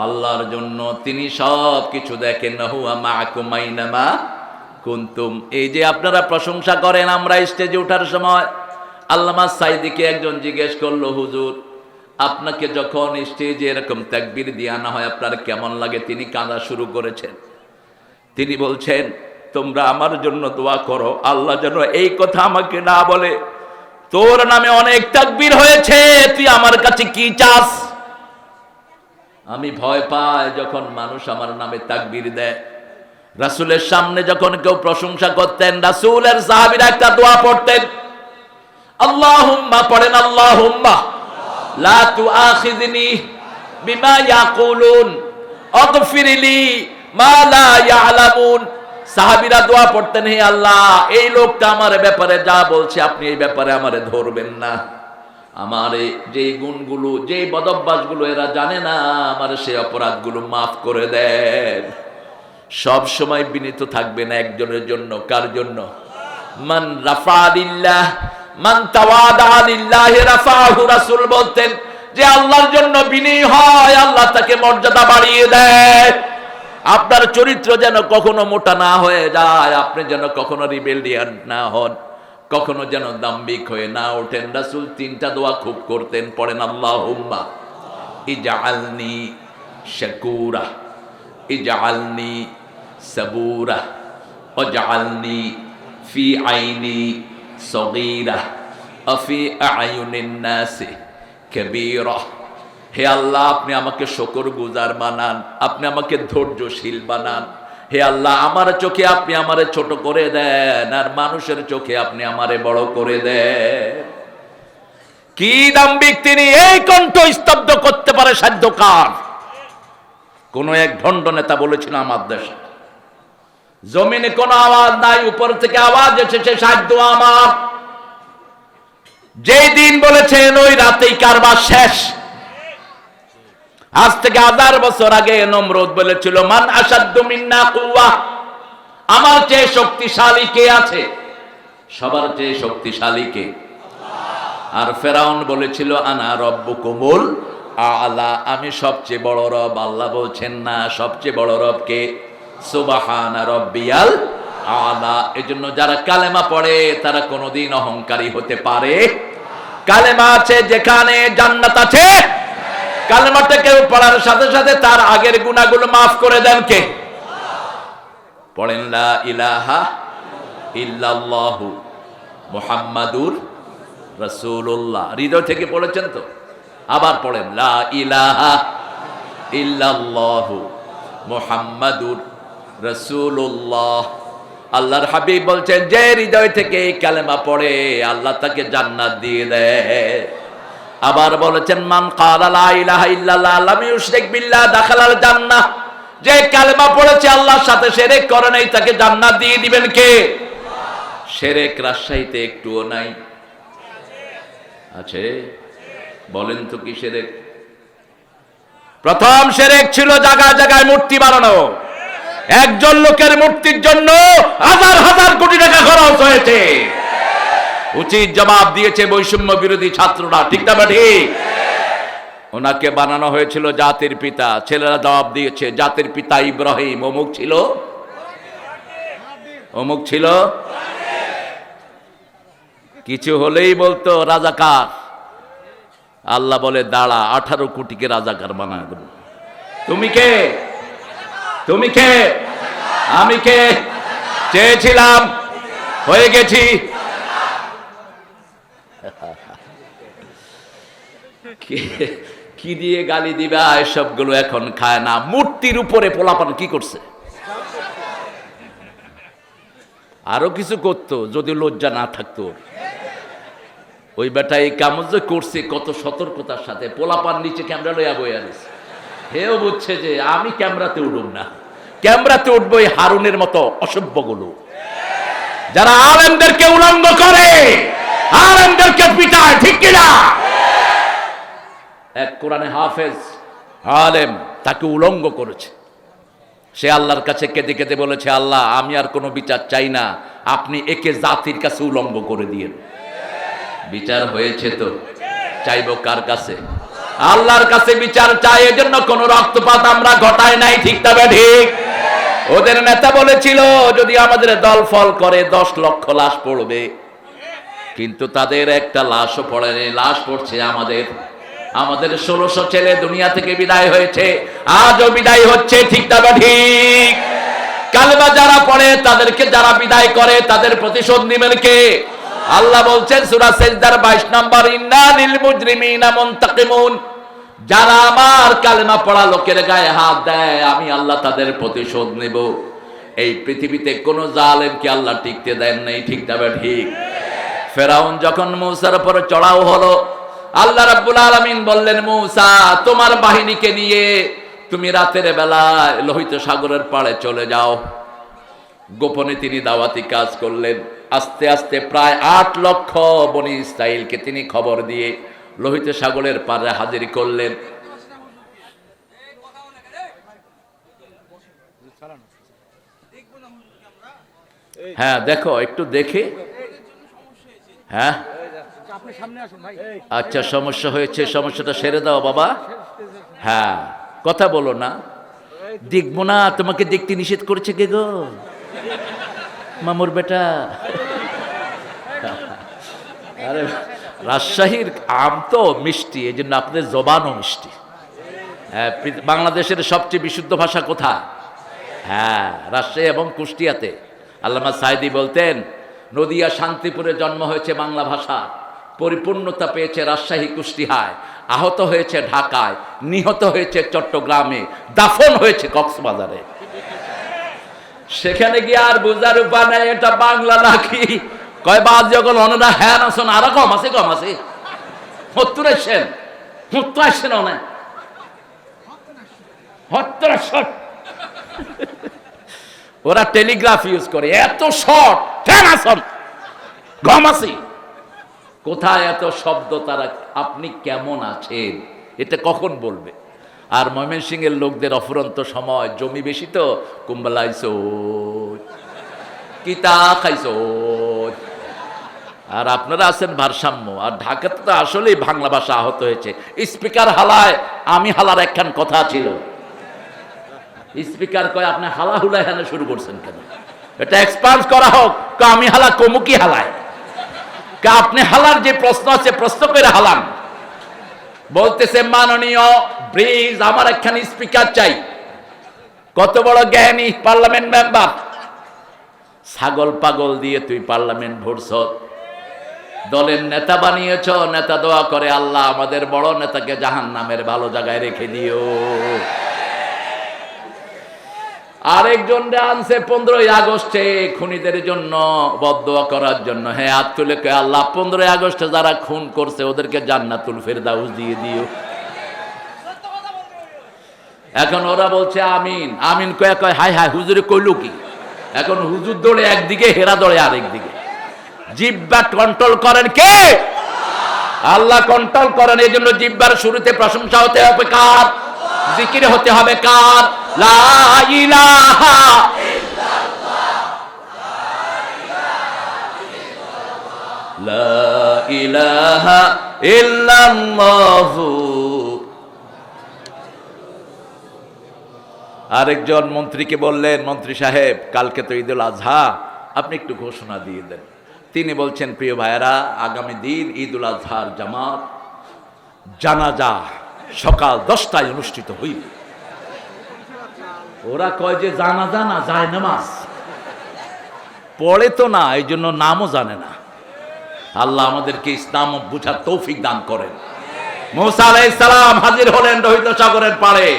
আল্লাহর জন্য। তিনি সব কিছু দেখেন। হুয়া মাআকুম আইনামা কুনতুম। এই যে আপনারা প্রশংসা করেন, আমরা স্টেজে ওঠার সময় আল্লামা সাইদিকে একজন জিজ্ঞেস করলো, হুজুর আপনাকে যখন স্টেজে এরকম তাকবীর দিয়ে আনা হয় আপনার কেমন লাগে? তিনি কাঁদা শুরু করেছেন। তিনি বলছেন, তোমরা আমার জন্য দোয়া করো, আল্লাহ যেন এই কথা আমাকে না বলে, তোর নামে অনেক তাকবীর হয়েছে, তুই আমার কাছে কি চাস? আমি ভয় পাই যখন মানুষ আমার নামে তাকবীর দেয়। রাসূলের সামনে যখন কেউ প্রশংসা করতেন, রাসূলের সাহাবীরা একটা দোয়া পড়তেন, আল্লাহুম্মা, পড়েন আল্লাহুম্মা লা তুআখিযনি বিমা ইয়াকুলুন আগফিরলি মা লা ইয়ালামুন। সাহাবীরা দোয়া পড়তেন, হে আল্লাহ এই লোকটা আমার ব্যাপারে যা বলছে আপনি এই ব্যাপারে আমারে ধরবেন না, আমার যে গুণগুলো, যে বদভ্যাসগুলো এরা জানে না, আমার সেই অপরাধগুলো মাফ করে দেন। সব সময় বিনীত থাকবেন একজনের জন্য। কার জন্য? মান রাফা লিল্লাহ মান তাওয়াদা লিল্লাহ রাফাহু। রাসূল বলতেন যে আল্লাহর জন্য বিনয়ী হয়, আল্লাহ তাকে মর্যাদা বাড়িয়ে দেয়। আপনার চরিত্র যেন কখনো মোটা না হয়ে যায়, আপনি যেন কখনো রিবেলিয়ান না হন, কখনো যেন দাম্ভিক হয়ে না ওঠেন। রাসূল 3টা দোয়া খুব করতেন, পড়েন আল্লাহুম্মা ইজআলনি শাকুরা, ইজআলনি সাবুরা, ওয়াজআলনি ফি আইনি সগীরা আফি আয়ুনিন নাসি কাবীরা। হে আল্লাহ আপনি আমাকে শুকরগুজার বানান, আপনি আমাকে ধৈর্যশীল বানান। হে আল্লাহ আমার চোখে আপনি আমারে ছোট করে দেন, আর মানুষের চোখে আপনি আমারে বড় করে দেন। কি দাম্ভিক তিনি! এই কণ্ঠ স্তব্ধ করতে পারে সাধ্য কার? কোন এক ভণ্ড নেতা বলেছিল আমার দেশে জমিনে কোনো আওয়াজ নাই, উপর থেকে আওয়াজ এসেছে সাধ্য আমার। যেই দিন বলেছেন ওই রাতেই কারবার শেষ। আজ থেকে 1000 বছর আগে নমরুদ বলেছিল মান আশাদ্দু মিন্না কুওয়া, আমার চেয়ে শক্তিশালী কে আছে? সবার চেয়ে শক্তিশালী কে? আর ফেরাউন বলেছিল আনা রব্বুকুমুল আলা, আমি সবচেয়ে বড় রব। আল্লাহ বলছেন না, সবচেয়ে বড় রব কে? সুবহানা রাব্বিয়াল আলা। এজন্য যারা কালেমা পড়ে তারা কোনোদিন অহংকারী হতে পারে। কালেমা আছে যেখানে জান্নাত আছে। কালেমাটা কেউ পড়ার সাথে সাথে তার আগের গুনাহগুলো মাফ করে দেন কে? পড়েন লা ইলাহা ইল্লাল্লাহু মুহাম্মাদুর রাসূলুল্লাহ। হৃদয় থেকে পড়েছেন তো? আবার পড়েন লা ইলাহা ইল্লাল্লাহু মুহাম্মাদুর রাসূলুল্লাহ। আল্লাহর হাবিব বলছেন যে হৃদয় থেকে এই কালেমা পড়ে আল্লাহ তাকে জান্নাত দিয়ে দেয়। আবার বলেছেন মান ক্বালা লা ইলাহা ইল্লাল্লাহ লাম ইউশরিক বিল্লাহ দাখালাল জান্নাহ, যে কালেমা পড়েছে আল্লাহর সাথে শিরক করে নাই তাকে জান্নাত দিয়ে দিবেন কে? শিরক রাজশাহীতে একটুও নাই? আছে? বলেন তো কি শিরক? প্রথম শিরক ছিল জায়গায় জায়গায় মূর্তি বানানো। একজন লোকের মূর্তির জন্য হাজার হাজার কোটি টাকা খরচ হয়েছে। উচিত জবাব দিয়েছে বৈষম্য বিরোধী ছাত্ররা, ঠিক না ঠিক? ওনাকে বানানো হয়েছিল জাতির পিতা, ছেলেরা জবাব দিয়েছে জাতির পিতা ইব্রাহিম অমুক ছিল, অমুক ছিল। কিছু হলেই বলতো রাজাকার। আল্লাহ বলে দাঁড়া, 18 কোটিকে রাজাকার বানা দেব। তুমি কে? তুমি কে? আমি কে? চেয়েছিলাম, হয়ে গেছি। কি দিয়ে গালি দিবা? এসবগুলো এখন খায় না। মূর্তির উপরে পোলাপান কি করছে? আরো কিছু করতো যদি লজ্জা না থাকতো। ওই বেটা এই কামড় যে করছে কত সতর্কতার সাথে, পোলাপান নিচে ক্যামেরা লইয়া বইয়া দিছে। হেও বুঝছে যে আমি ক্যামেরাতে উঠব না, ক্যামেরাতে উঠবো এই হারুনের মতো অসভ্যগুলো, যারা আলেমদেরকে উলঙ্গ করে, আলেমদেরকে পিটায়, ঠিক কিনা? এক কোরআনে হাফেজ আলেম তাকে উলঙ্গ করেছে। সে আল্লাহর কাছে কেঁদে কেঁদে বলেছে, আল্লাহ আমি আর কোনো বিচার চাই না, আপনি একে জাতির কাছে উলঙ্গ করে দিয়েন। বিচার হয়েছে তো, চাইবো কার কাছে? আল্লাহর কাছে বিচার চাই। এজন্য কোন রক্তপাত আমরা ঘটাই নাই, ঠিক তবে ঠিক। ওদের নেতা বলেছিল যদি আমাদের দল ফল করে 10 লক্ষ লাশ পড়বে, কিন্তু তাদের একটা লাশও পড়েনি। লাশ পড়ছে আমাদের। 1600 ছেলে দুনিয়া থেকে বিদায় হয়েছে, আজও বিদায় হচ্ছে, ঠিক তবে ঠিক। কালেমা যারা পড়ে তাদেরকে যারা বিদায় করে তাদের প্রতিশোধ নেবেন কে? আল্লাহ বলছেন সূরা সিজদার 22 নম্বর, ইন্না লিল মুজরিমিনা মুনতাকিমুন। যারা আমার কালেমা পড়া লোকের গায়ে হাত দেয় আমি আল্লাহ তাদের প্রতিশোধ নেব। এই পৃথিবীতে কোন জালেমকে আল্লাহ টিকতে দেন নাই, ঠিক তবে ঠিক। ফেরাউন যখন মূসার উপর চড়াও হলো, আল্লাহ রাব্বুল আলামিন বললেন, মূসা তোমার বাহিনীকে নিয়ে তুমি রাতের বেলায় লোহিত সাগরের পাড়ে চলে যাও। গোপনে তিনি দাওয়াতি কাজ করলেন। আস্তে আস্তে প্রায় 8 লক্ষ বনি ইসরাইলকে তিনি খবর দিয়ে লোহিত সাগরের পাড়ে হাজির করলেন। হ্যাঁ দেখো, একটু দেখে। হ্যাঁ আচ্ছা, সমস্যা হয়েছে, সমস্যাটা সেরে দাও বাবা। হ্যাঁ কথা বলো না, দেখবো না। তোমাকে দেখতে নিষেধ করেছে কে গো? মামুর বেটা। আরে রাজশাহীর আম তো মিষ্টি, এই জন্য আপনাদের জবানও মিষ্টি। হ্যাঁ, বাংলাদেশের সবচেয়ে বিশুদ্ধ ভাষা কোথায়? হ্যাঁ, রাজশাহী এবং কুষ্টিয়াতে। আল্লামা সাইদি বলতেন, নদিয়া শান্তিপুরে জন্ম হয়েছে বাংলা ভাষা, পরিপূর্ণতা পেয়েছে রাজশাহী কুষ্টিয়ায়, আহত হয়েছে ঢাকায়, নিহত হয়েছে চট্টগ্রামে, দাফন হয়েছে কক্সবাজারে। সেখানে গিয়ে আর বোঝার উপায় নেই এটা বাংলা নাকি। কয় বাদ যখন অনেরা হ্যাঁ আসুন, আরো কম আছে, কম আছে, 70 আসছেন, 70 আসছেন অনেক, 70 ওরা টেলিগ্রাফ ইউজ করে, এত শর্ট হ্যাঁ আসুন, কম আছে। কোথায় এত শব্দ তারা? আপনি কেমন আছেন এটা কখন বলবে? আর ময়মনসিংহের লোকদের অফুরন্ত সময়, জমি বেশি তো, কুম্বলাইছো, কিতা খাইছো। আর আপনারা আছেন ভারসাম্য। আর ঢাকাতে তো আসলেই বাংলা ভাষা আহত হয়েছে। স্পিকার হালায়, আমি হালার একখান কথা ছিল, স্পিকার কয় আপনি হালা হুলা এখানে শুরু করছেন কেন? এটা এক্সপান্স করা হোক। আমি হালা কমুকি হালায়, আপনি হালার যে প্রশ্ন আছে প্রশ্ন করে হালান। বলতেছে মাননীয় ব্রিজ, আমার একখানি স্পিকার চাই। কত বড় জ্ঞানী পার্লামেন্ট মেম্বার। ছাগল পাগল দিয়ে তুই পার্লামেন্ট ভরছ, দলের নেতা বানিয়েছ। নেতা দোয়া করে, আল্লাহ আমাদের বড় নেতাকে জাহান্নামের ভালো জায়গায় রেখে দিও। আরেকজন আনছে 15ই আগস্টে খুনিদের জন্য বদদোয়া করার জন্য। হ্যাঁ, হাত তুলে কয়, আল্লাহ 15ই আগস্টে যারা খুন করছে ওদেরকে জান্নাতুল ফেরদাউস দিয়ে দিও। এখন ওরা বলছে আমিন আমিন, কয় কয় হাই হাই, হুজুরে কইল কি? এখন হুজুর দৌড়ে একদিকে, হেরা দৌড়ে আরেকদিকে। জিহ্বা কন্ট্রোল করেন কে? আল্লাহ কন্ট্রোল করেন। এই জন্য জিহ্বার শুরুতে প্রশংসা হতে হবে কার? জিকির হতে হবে কার? লা ইলাহা ইল্লাল্লাহ, লা ইলাহা ইল্লাল্লাহু। আরেকজন মন্ত্রীকে বললেন, মন্ত্রী সাহেব কালকে তো ঈদুল আজহা, আপনি একটু ঘোষণা দিয়ে দেন। তিনি বলছেন, প্রিয় ভাইয়েরা, আগামী দিন ঈদুল আজহার জামাত জানাজা সকাল 10টায় অনুষ্ঠিত হইবে। ওরা কয় যে জানাজা না, যায় নামাজ পড়ে তো না, এই জন্য নামও জানে না। আল্লাহ আমাদেরকে ইসলাম বুঝার তৌফিক দান করেন। মুসা আলাইহিস সালাম হাজির হলেন লোহিত সাগরের পাড়ে।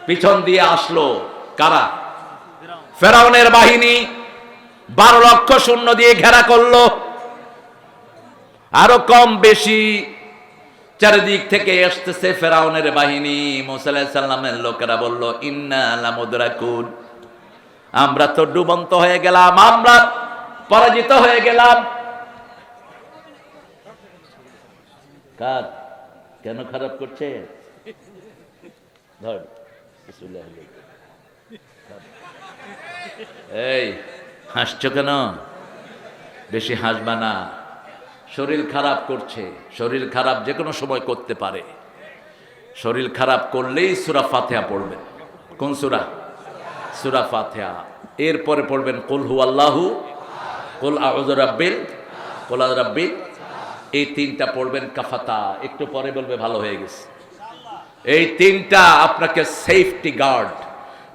পিছন দিয়ে আসলো কারা? ফেরাউনের বাহিনী 12 লক্ষ সৈন্য দিয়ে ঘেরা করলো। আরো কম বেশি চারিদিক থেকে আসতেছে ফেরাউনের বাহিনী। মুসা আলাইহিস সালামের লোকেরা বলল, ইন্না লামুদরাকুন, আমরা তো ডুবন্ত হয়ে গেলাম, আমরা পরাজিত হয়ে গেলাম। কার কেন খারাপ করছে? ধর এই হাসছো কেন? বেশি হাসবা না। শরীর খারাপ করছে, শরীর খারাপ যে কোনো সময় করতে পারে। শরীর খারাপ করলেই সূরা ফাতিহা পড়বেন। কোন সূরা? সূরা ফাতিহা। এরপরে পড়বেন কুল হুয়াল্লাহু, কুল আউযু রাব্বিল, কুল আউযু রাব্বি। এই 3টা পড়বেন কাফাতা। একটু পরে বলবে ভালো হয়ে গেছে। এই 3টা আপনাকে সেফটি গার্ড।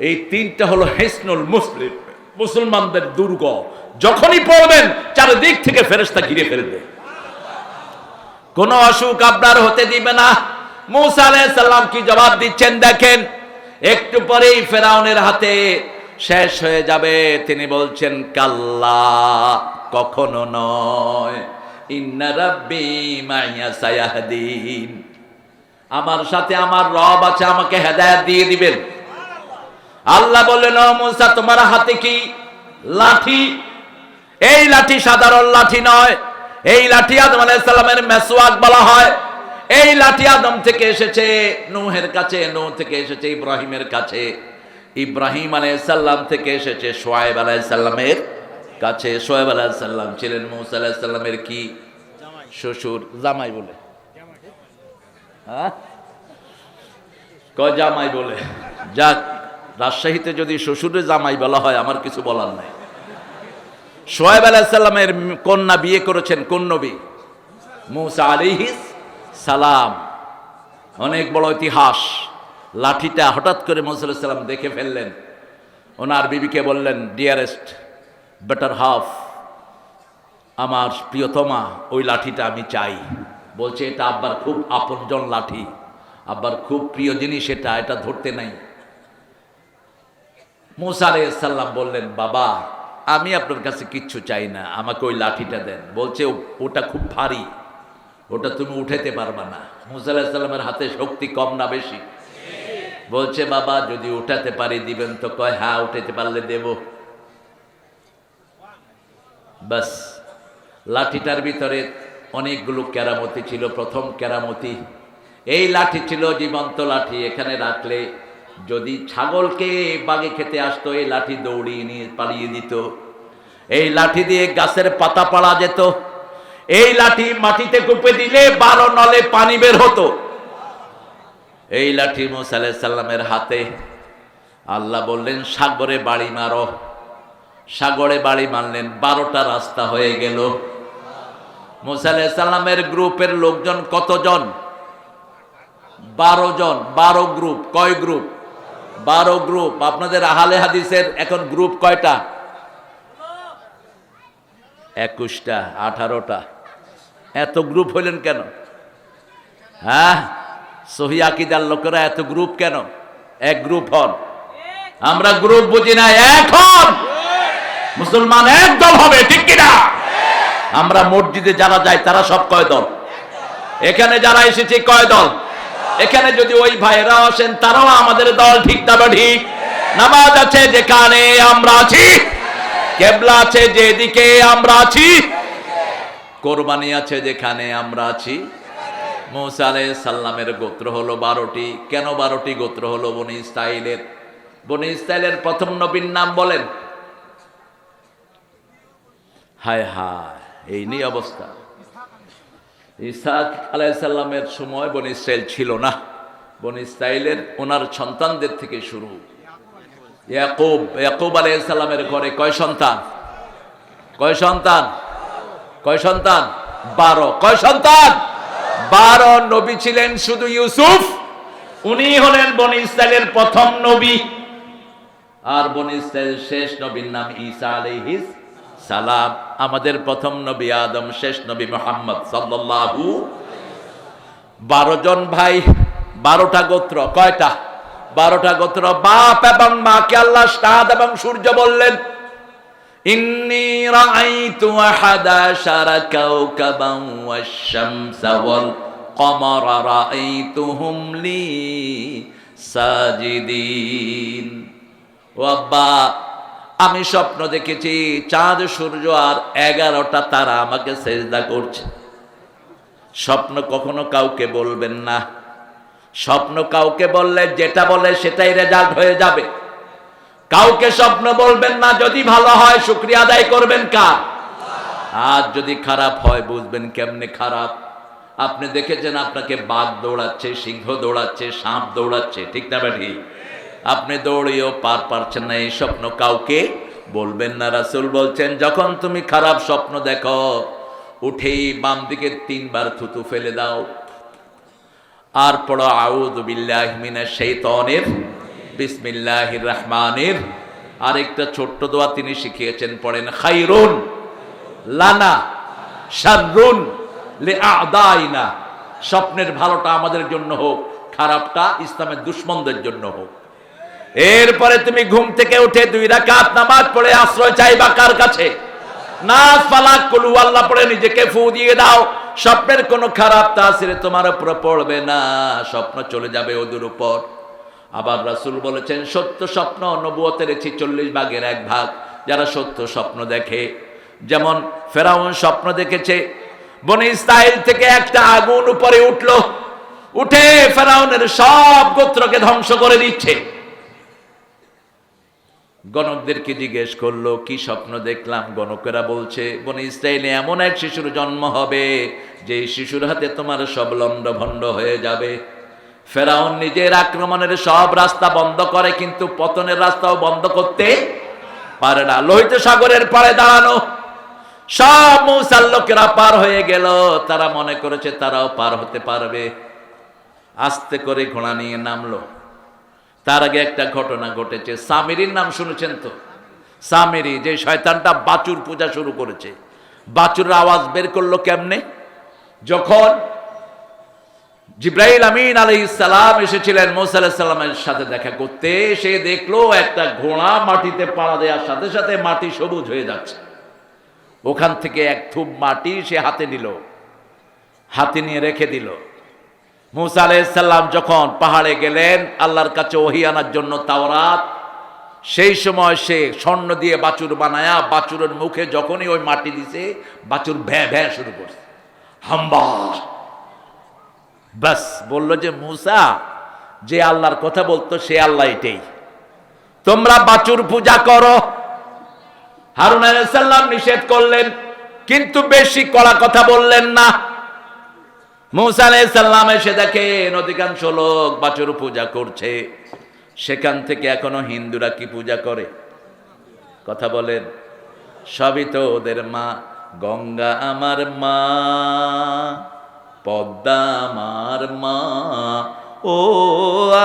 এই 3টা হলো হিসনুল মুসলিম, মুসলমানদের দুর্গ। যখনই পড়বেন চারিদিক থেকে ফেরেশতা ঘিরে ফেলবে, কোনো অসুখ আপনার হতে দিবে না। মুসা আলাইহিস সালাম কি জবাব দিচ্ছেন দেখেন। একটু পরেই ফেরাউনের হাতে শেষ হয়ে যাবে। তিনি বলছেন, কাল্লা, কখনো নয়, ইন্না রাব্বি মাইয়া সায়াহদিন, আমার সাথে আমার রব আছে, আমাকে হেদায়েত দিয়ে দিবেন। আল্লাহ বললেন, ও মুসা, তোমার হাতে কি? লাঠি। এই লাঠি সাধারণ লাঠি নয়। এই লাঠি আদম আলাইহিস সালামের মেসওয়াক বলা হয়। এই লাঠি আদম থেকে এসেছে নূহের কাছে, নূহ থেকে এসেছে ইব্রাহিমের কাছে, ইব্রাহিম আলাইহিস সালাম থেকে এসেছে শুআয়ব আলাইহিস সালামের কাছে। শুআয়ব আলাইহিস সালাম ছিলেন মুসা আলাইহিস সালামের কি? শ্বশুর। জামাই বলে, হ্যাঁ কয় জামাই বলে। যাক, রাজশাহীতে যদি শ্বশুরের জামাই বলা হয় আমার কিছু বলার নাই। শুআয়ব আলাইহিস সালামের কন্যা বিয়ে করেছেন কোন নবী? মুসা আলাইহিস সালাম। অনেক বড় ইতিহাস। লাঠিটা হঠাৎ করে মুসা আলাইহিস সালাম দেখে ফেললেন। ওনার বিবিকে বললেন, ডিয়ারেস্ট, বেটার হাফ, আমার প্রিয়তমা, ওই লাঠিটা আমি চাই। বলছে, এটা আব্বার খুব আপনজন লাঠি, আব্বার খুব প্রিয় জিনিস, এটা ধরতে নাই। মুসা আলাইহিস সালাম বললেন, বাবা, আমি আপনার কাছে কিচ্ছু চাই না, আমাকে ওই লাঠিটা দেন। বলছে, ওটা খুব ভারী, ওটা তুমি উঠাতে পারবা না। মুসা আলাইহিস সালামের হাতে শক্তি কম না বেশি? বলছে, বাবা, যদি উঠাতে পারি দিবেন তো? কয়, হ্যাঁ, উঠাতে পারলে দেব। বাস। লাঠিটার ভিতরে অনেকগুলো কেরামতি ছিল। প্রথম কেরামতি, এই লাঠি ছিল জীবন্ত লাঠি। এখানে রাখলে যদি ছাগলকে বাগে খেতে আসতো, এই লাঠি দৌড়িয়ে নিয়ে পালিয়ে দিত। এই লাঠি দিয়ে গাছের পাতা পাড়া যেত। এই লাঠি মাটিতে কুপে দিলে 12 নলে পানি বের হতো। এই লাঠি মুসা আলাইহিস সালামের হাতে। আল্লাহ বললেন, সাগরে বাড়ি মারো। সাগরে বাড়ি মারলেন, 12টা রাস্তা হয়ে গেল। মুসা আলাইহিস সালামের গ্রুপের লোকজন কতজন? 12 জন। 12 গ্রুপ। কয় গ্রুপ? 12 গ্রুপ। আপনাদের আহলে হাদিসের এখন গ্রুপ কয়টা? 21টা, 18টা। এত গ্রুপ হইলেন কেন? হ্যাঁ, সহি আকীদার লোকেরা এত গ্রুপ কেন? এক গ্রুপ হন। আমরা গ্রুপ বুঝি না, এক হন। মুসলমান এক দল হবে, ঠিক কিনা? আমরা মসজিদে যারা যাই তারা সব কয় দল? এখানে যারা এসেছে কয় দল? এখানে যদি ওই ভাইরাও আসেন তারাও আমাদের দল, ঠিক না? ঠিক। নামাজ আছে যেখানে আমরা আছি, কিবলা আছে যেদিকে আমরা আছি, কোরবানি আছে যেখানে আমরা আছি। মুসা আলাইহিস সালামের গোত্র হলো 12টি। কেন 12টি গোত্র হলো? বনি ইসরাইলের। বনি ইসরাইলের প্রথম নবীর নাম বলেন। হায় হায়, এই নিয়ে অবস্থা। ঈসা আলাইহিস সালামের সময় বনী ইসরাইল ছিল না, বনী ইসরাইলের ওনার সন্তানদের থেকে শুরু। ইয়াকুব আলাইহিস সালামের ঘরে কয় সন্তান? কয় সন্তান? কয় সন্তান? 12। কয় সন্তান? 12। নবী ছিলেন শুধু ইউসুফ, উনি হলেন বনী ইসরাইলের প্রথম নবী। আর বনী ইসরাইল শেষ নবীর নাম ঈসা আলাইহিস সালাম। আমাদের প্রথম নবী আদম, শেষ নবী মুহাম্মদ সাল্লাল্লাহু। 12 জন ভাই, 12টা গোত্র। কয়টা? 12টা গোত্র। বাপ এবং মাকে আল্লাহ চাঁদ এবং সূর্য বললেন, ইন্নী রাআইতু আহাদা আশারা কাওকাবান ওয়াশ-শামসা ওয়াল কমারা রাআইতুহুম লি সাজিদিন। ও আব্বা, আমি স্বপ্ন দেখেছি চাঁদ, সূর্য আর 11টা তারা আমাকে সেজদা করছে। স্বপ্ন কখনো কাউকে বলবেন না। স্বপ্ন কাউকে বললে যেটা বলে সেটাই রেজাল্ট হয়ে যাবে। কাউকে স্বপ্ন বলবেন না, যদি ভালো হয় শুকরিয়া আদায় করবেন কার? আর যদি খারাপ হয় বুঝবেন কেমনে খারাপ। আপনি দেখেছেন আপনাকে বাঘ দৌড়াচ্ছে, সিংহ দৌড়াচ্ছে, সাপ দৌড়াচ্ছে, ঠিক না বেঠি? আপনি দৌড়িয়েও পার পারছেন না, এই স্বপ্ন কাউকে বলবেন না। রাসূল বলছেন, যখন তুমি খারাপ স্বপ্ন দেখো উঠেই বাম দিকে 3 বার থুতু ফেলে দাও, আর পড়ো আউযু বিল্লাহি মিনাশ শাইতানির বিসমিল্লাহির রহমানির। আরেকটা ছোট্ট দোয়া তিনি শিখিয়েছেন, পড়েন খায়রুন লানা শাররুন লিআদাইনা। স্বপ্নের ভালোটা আমাদের জন্য হোক, খারাপটা ইসলামের দুশমনদের জন্য হোক। এরপরে তুমি ঘুম থেকে উঠে 2 রাকাত নামাজ পড়ে আশ্রয় চাইবা কার কাছে? নাস ফালাক কুল আল্লাহ পড়ে নিজেকে ফু দিয়ে দাও। স্বপ্নের কোনো খারাপ তাসির তোমার উপর পড়বে না, স্বপ্ন চলে যাবে ওদের উপর। আবার রাসূল বলেছেন, সত্য স্বপ্ন নবুয়তের 46 ভাগের 1 ভাগ। যারা সত্য স্বপ্ন দেখে, যেমন ফেরাউন স্বপ্ন দেখেছে বনী ইসরাইল থেকে একটা আগুন উপরে উঠলো, উঠে ফেরাউনের সব গোত্রকে ধ্বংস করে দিচ্ছে। গণকদেরকে জিজ্ঞেস করলো, কি স্বপ্ন দেখলাম? গণকেরা বলছে, বনী ইসরাইলে এমন এক শিশুর জন্ম হবে যে শিশুর হাতে তোমার সব লণ্ডভণ্ড হয়ে যাবে। ফেরাউন নিজের আক্রমণের সব রাস্তা বন্ধ করে, কিন্তু পতনের রাস্তাও বন্ধ করতে পারে না। লোহিত সাগরের পাড়ে দাঁড়ানো সব মূসার লোকেরা পার হয়ে গেল, তারা মনে করেছে তারাও পার হতে পারবে। আস্তে করে ঘোড়া নিয়ে নামলো। তার আগে একটা ঘটনা ঘটেছে। সামিরির নাম শুনেছেন তো? সামিরি, যে শয়তানটা বাছুর পূজা শুরু করেছে। বাছুরের আওয়াজ বের করলো কেমনে? যখন জিবরাইল আমিন আলাইহিস সালাম এসেছিলেন মুসা আলাইহিস সালামের সাথে দেখা করতে, সে দেখলো একটা ঘোড়া মাটিতে পাড়া দেওয়ার সাথে সাথে মাটি সবুজ হয়ে যাচ্ছে। ওখান থেকে 1 থুপ মাটি সে হাতে নিল, হাতে নিয়ে রেখে দিল। মুসা আলাইহিস সালাম যখন পাহাড়ে গেলেন আল্লাহর কাছে ওহী আনার জন্য তাওরাত, সেই সময় সে স্বর্ণ দিয়ে বাছুর বানায়া বাছুরের মুখে যখনই ওই মাটি দিছে, বাছুর ভ্যাঁ ভ্যাঁ শুরু করছে, হাম্বা। বাস বলল যে মুসা যে আল্লাহর কথা বলতো সে আল্লাহ এটাই, তোমরা বাছুর পূজা করো। হারুন আলাইহিস সালাম নিষেধ করলেন, কিন্তু বেশি কড়া কথা বললেন না। মুসা আলাইহিস সালাম এসে দেখেন অধিকাংশ লোক বাছুর পূজা করছে। সেখান থেকে এখনো হিন্দুরা কি পূজা করে? কথা বলেন। সবই তো ওদের মা। গঙ্গা আমার মা, পদ্মা আমার মা, ও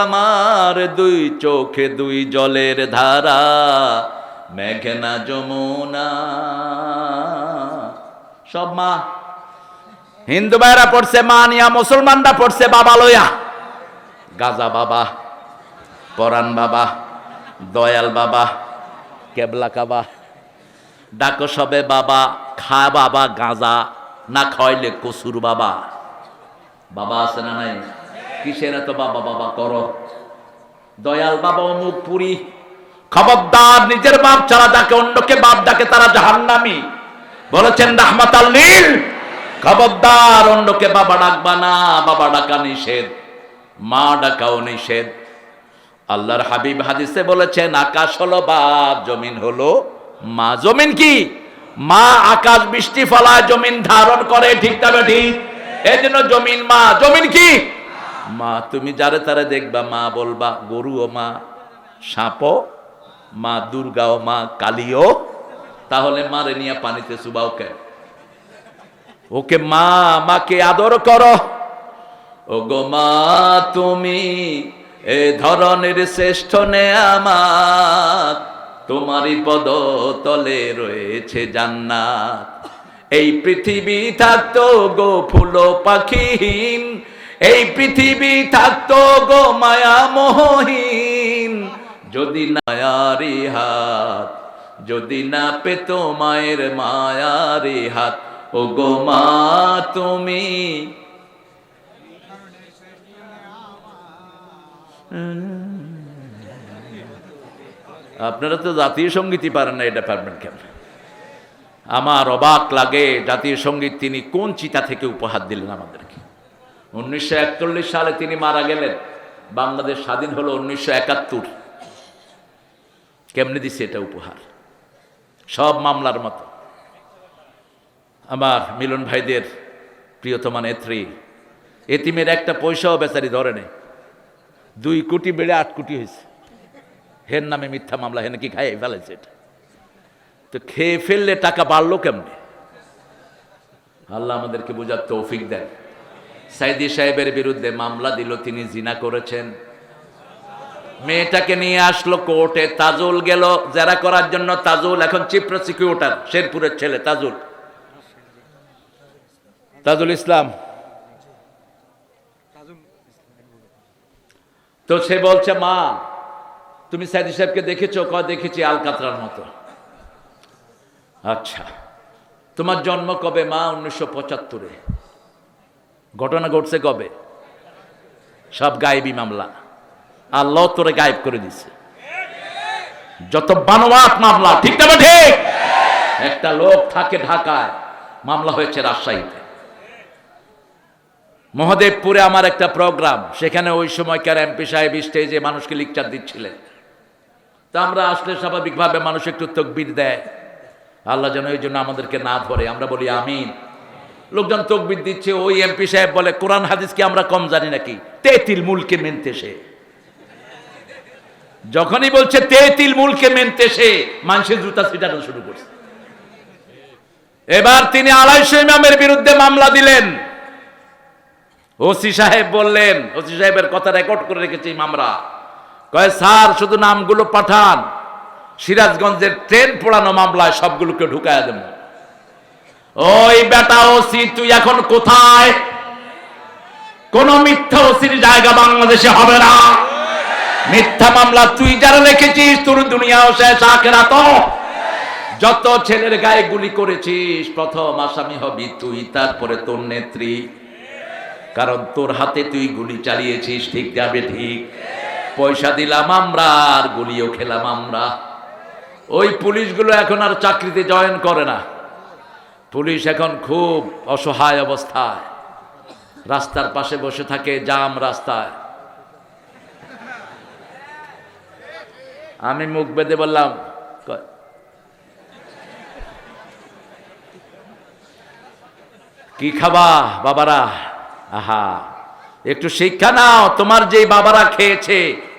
আমার 2 চোখে 2 জলের ধারা, মেঘনা যমুনা, সব মা। হিন্দু ভাইরা পড়ছে মা নিয়া, মুসলমানরা পড়ছে বাবা লইয়া। গাজা বাবা, পরাণ বাবা, দয়াল বাবা, কেবলা কাবা, ডাকো সবে বাবা, খা বাবা গাঁজা, না খাইলে কসুর বাবা। বাবা আছে না নাই? কিসের এত বাবা বাবা করো? দয়াল বাবা অমুক পুরি। খবরদার, নিজের বাপ ছাড়া যাকে অন্যকে বাপ ডাকে তারা জাহান্নামী। বলেছেন রাহমাতাল লিল। খবরদার, অন্যকে বাবা ডাকবা না, বাবা ডাকা নিষেধ, মা ডাকাও নিষেধ। আল্লাহর হাবিব হাদিসে বলেছেন, আকাশ হলো বাপ, জমিন হলো মা। জমিন কি? মা। আকাশ বৃষ্টি ফলায়, জমিন ধারণ করে, ঠিক না ঠিক? এই জন্য জমিন মা। জমিন কি মা? তুমি যারে তারে দেখবা মা বলবা, গরুও মা, সাপও মা, দুর্গাও মা, কালীও। তাহলে মারে নিয়ে পানিতে চুবাও কেন? ওকে মা, মাকে আদর করো। ও গো মা তুমি এ ধরনের শ্রেষ্ঠ নেয়ামত, তোমারই পদ তলে রয়েছে জান্নাত। এই পৃথিবী থাকতো গো ফুল পাখিহীন, এই পৃথিবী থাকতো গো মায়া মোহহীন, যদি মায়ারি হাত, যদি না পেত মায়ের মায়ারি হাত। ও গো মা তুমি আপনারা তো জাতীয় সঙ্গীতই পারেন না, এটা পারবেন কেন? আমার অবাক লাগে জাতীয় সঙ্গীত তিনি কোন চিতা থেকে উপহার দিলেন আমাদেরকে। 1941 সালে তিনি মারা গেলেন, বাংলাদেশ স্বাধীন হলো 1971। কেমনে দিছে এটা উপহার? সব মামলার মতো। আমার মিলন ভাইদের প্রিয়তমা নেত্রী, এতিমের একটা পয়সাও বেচারি ধরে নেই। 2 কোটি বেড়ে 8 কোটি হয়েছে। হের নামে মিথ্যা মামলা, হেন কি খাইয়ে ফেলেছে এটা। তো খেয়ে ফেললে টাকা বাড়লো কেমনে? আল্লাহ আমাদেরকে বোঝার তৌফিক দেন। সাইদি সাহেবের বিরুদ্ধে মামলা দিল, তিনি জিনা করেছেন। মেয়েটাকে নিয়ে আসলো কোর্টে, তাজুল গেল জেরা করার জন্য। তাজুল এখন চিফ প্রসিকিউটর, শেরপুরের ছেলে তাজুল, তাজুল ইসলাম। তো সে বলছে, মা তুমি সাইদি সাহেবকে দেখেছো? কয় দেখেছি, আলকাতরার মতো। আচ্ছা, তোমার জন্ম কবে? মা 1975-এ। ঘটনা ঘটছে কবে? সব গায়েবী মামলা, আল্লাহ তোরে গায়েব করে দিছে। যত বানোয়াট মামলা, ঠিক না ঠিক? একটা লোক থাকে ঢাকায়, মামলা হয়েছে রাজশাহীতে। মহাদেবপুরে আমার একটা প্রোগ্রাম, সেখানে ওই সময়কার এমপি সাহেব স্টেজে মানুষকে লেকচার দিচ্ছিলেন। তা আমরা আসলে স্বাভাবিকভাবে মানুষ একটু তাকবীর দেয়, আল্লাহ যেন এই জন্য আমাদেরকে না ধরে। আমরা বলি আমিন। লোকজন তাকবীর দিচ্ছে, ওই এমপি সাহেব বলে, কোরআন হাদিস কি আমরা কম জানি নাকি? তেতিল মুলকে মেনতে সে। যখনই বলছে তেতিল মুলকে মেনতে সে, মানুষের জুতা ছিটানো শুরু করছে। এবার তিনি 250 ইমামের বিরুদ্ধে মামলা দিলেন। ওসি সাহেব বললেন, ওসি সাহেবের কথা রেকর্ড করে রেখেছি মামলা, কয় স্যার শুধু নামগুলো পাঠান, সিরাজগঞ্জের ট্রেন পোড়ানো মামলায় সবগুলোকে ঢুকায়া দেব। ওই বেটা ওসি, তুই এখন কোথায়? কোন মিথ্যা ওসির জায়গা বাংলাদেশে হবে না। মিথ্যা মামলা তুই যারা রেখেছিস, তোর দুনিয়াও শেষ, আখিরাতও। যত ছেলের গায়ে গুলি করেছিস, প্রথম আসামি হবি তুই, তারপরে তোর নেত্রী। কারণ তোর হাতে তুই গুলি চালিয়েছিস, ঠিক যাবে ঠিক। পয়সা দিলাম আমরা, আর গুলিও খেলাম আমরা। ওই পুলিশগুলো এখন আর চাকরিতে জয়েন করে না। পুলিশ এখন খুব অসহায় অবস্থায়, রাস্তার পাশে বসে থাকে, জাম রাস্তায়। আমি মুখ বেঁধে বললাম, কি খাবা বাবারা? আহা, একটু শিক্ষা নাও। তোমার যে বাবারা খেয়েছে,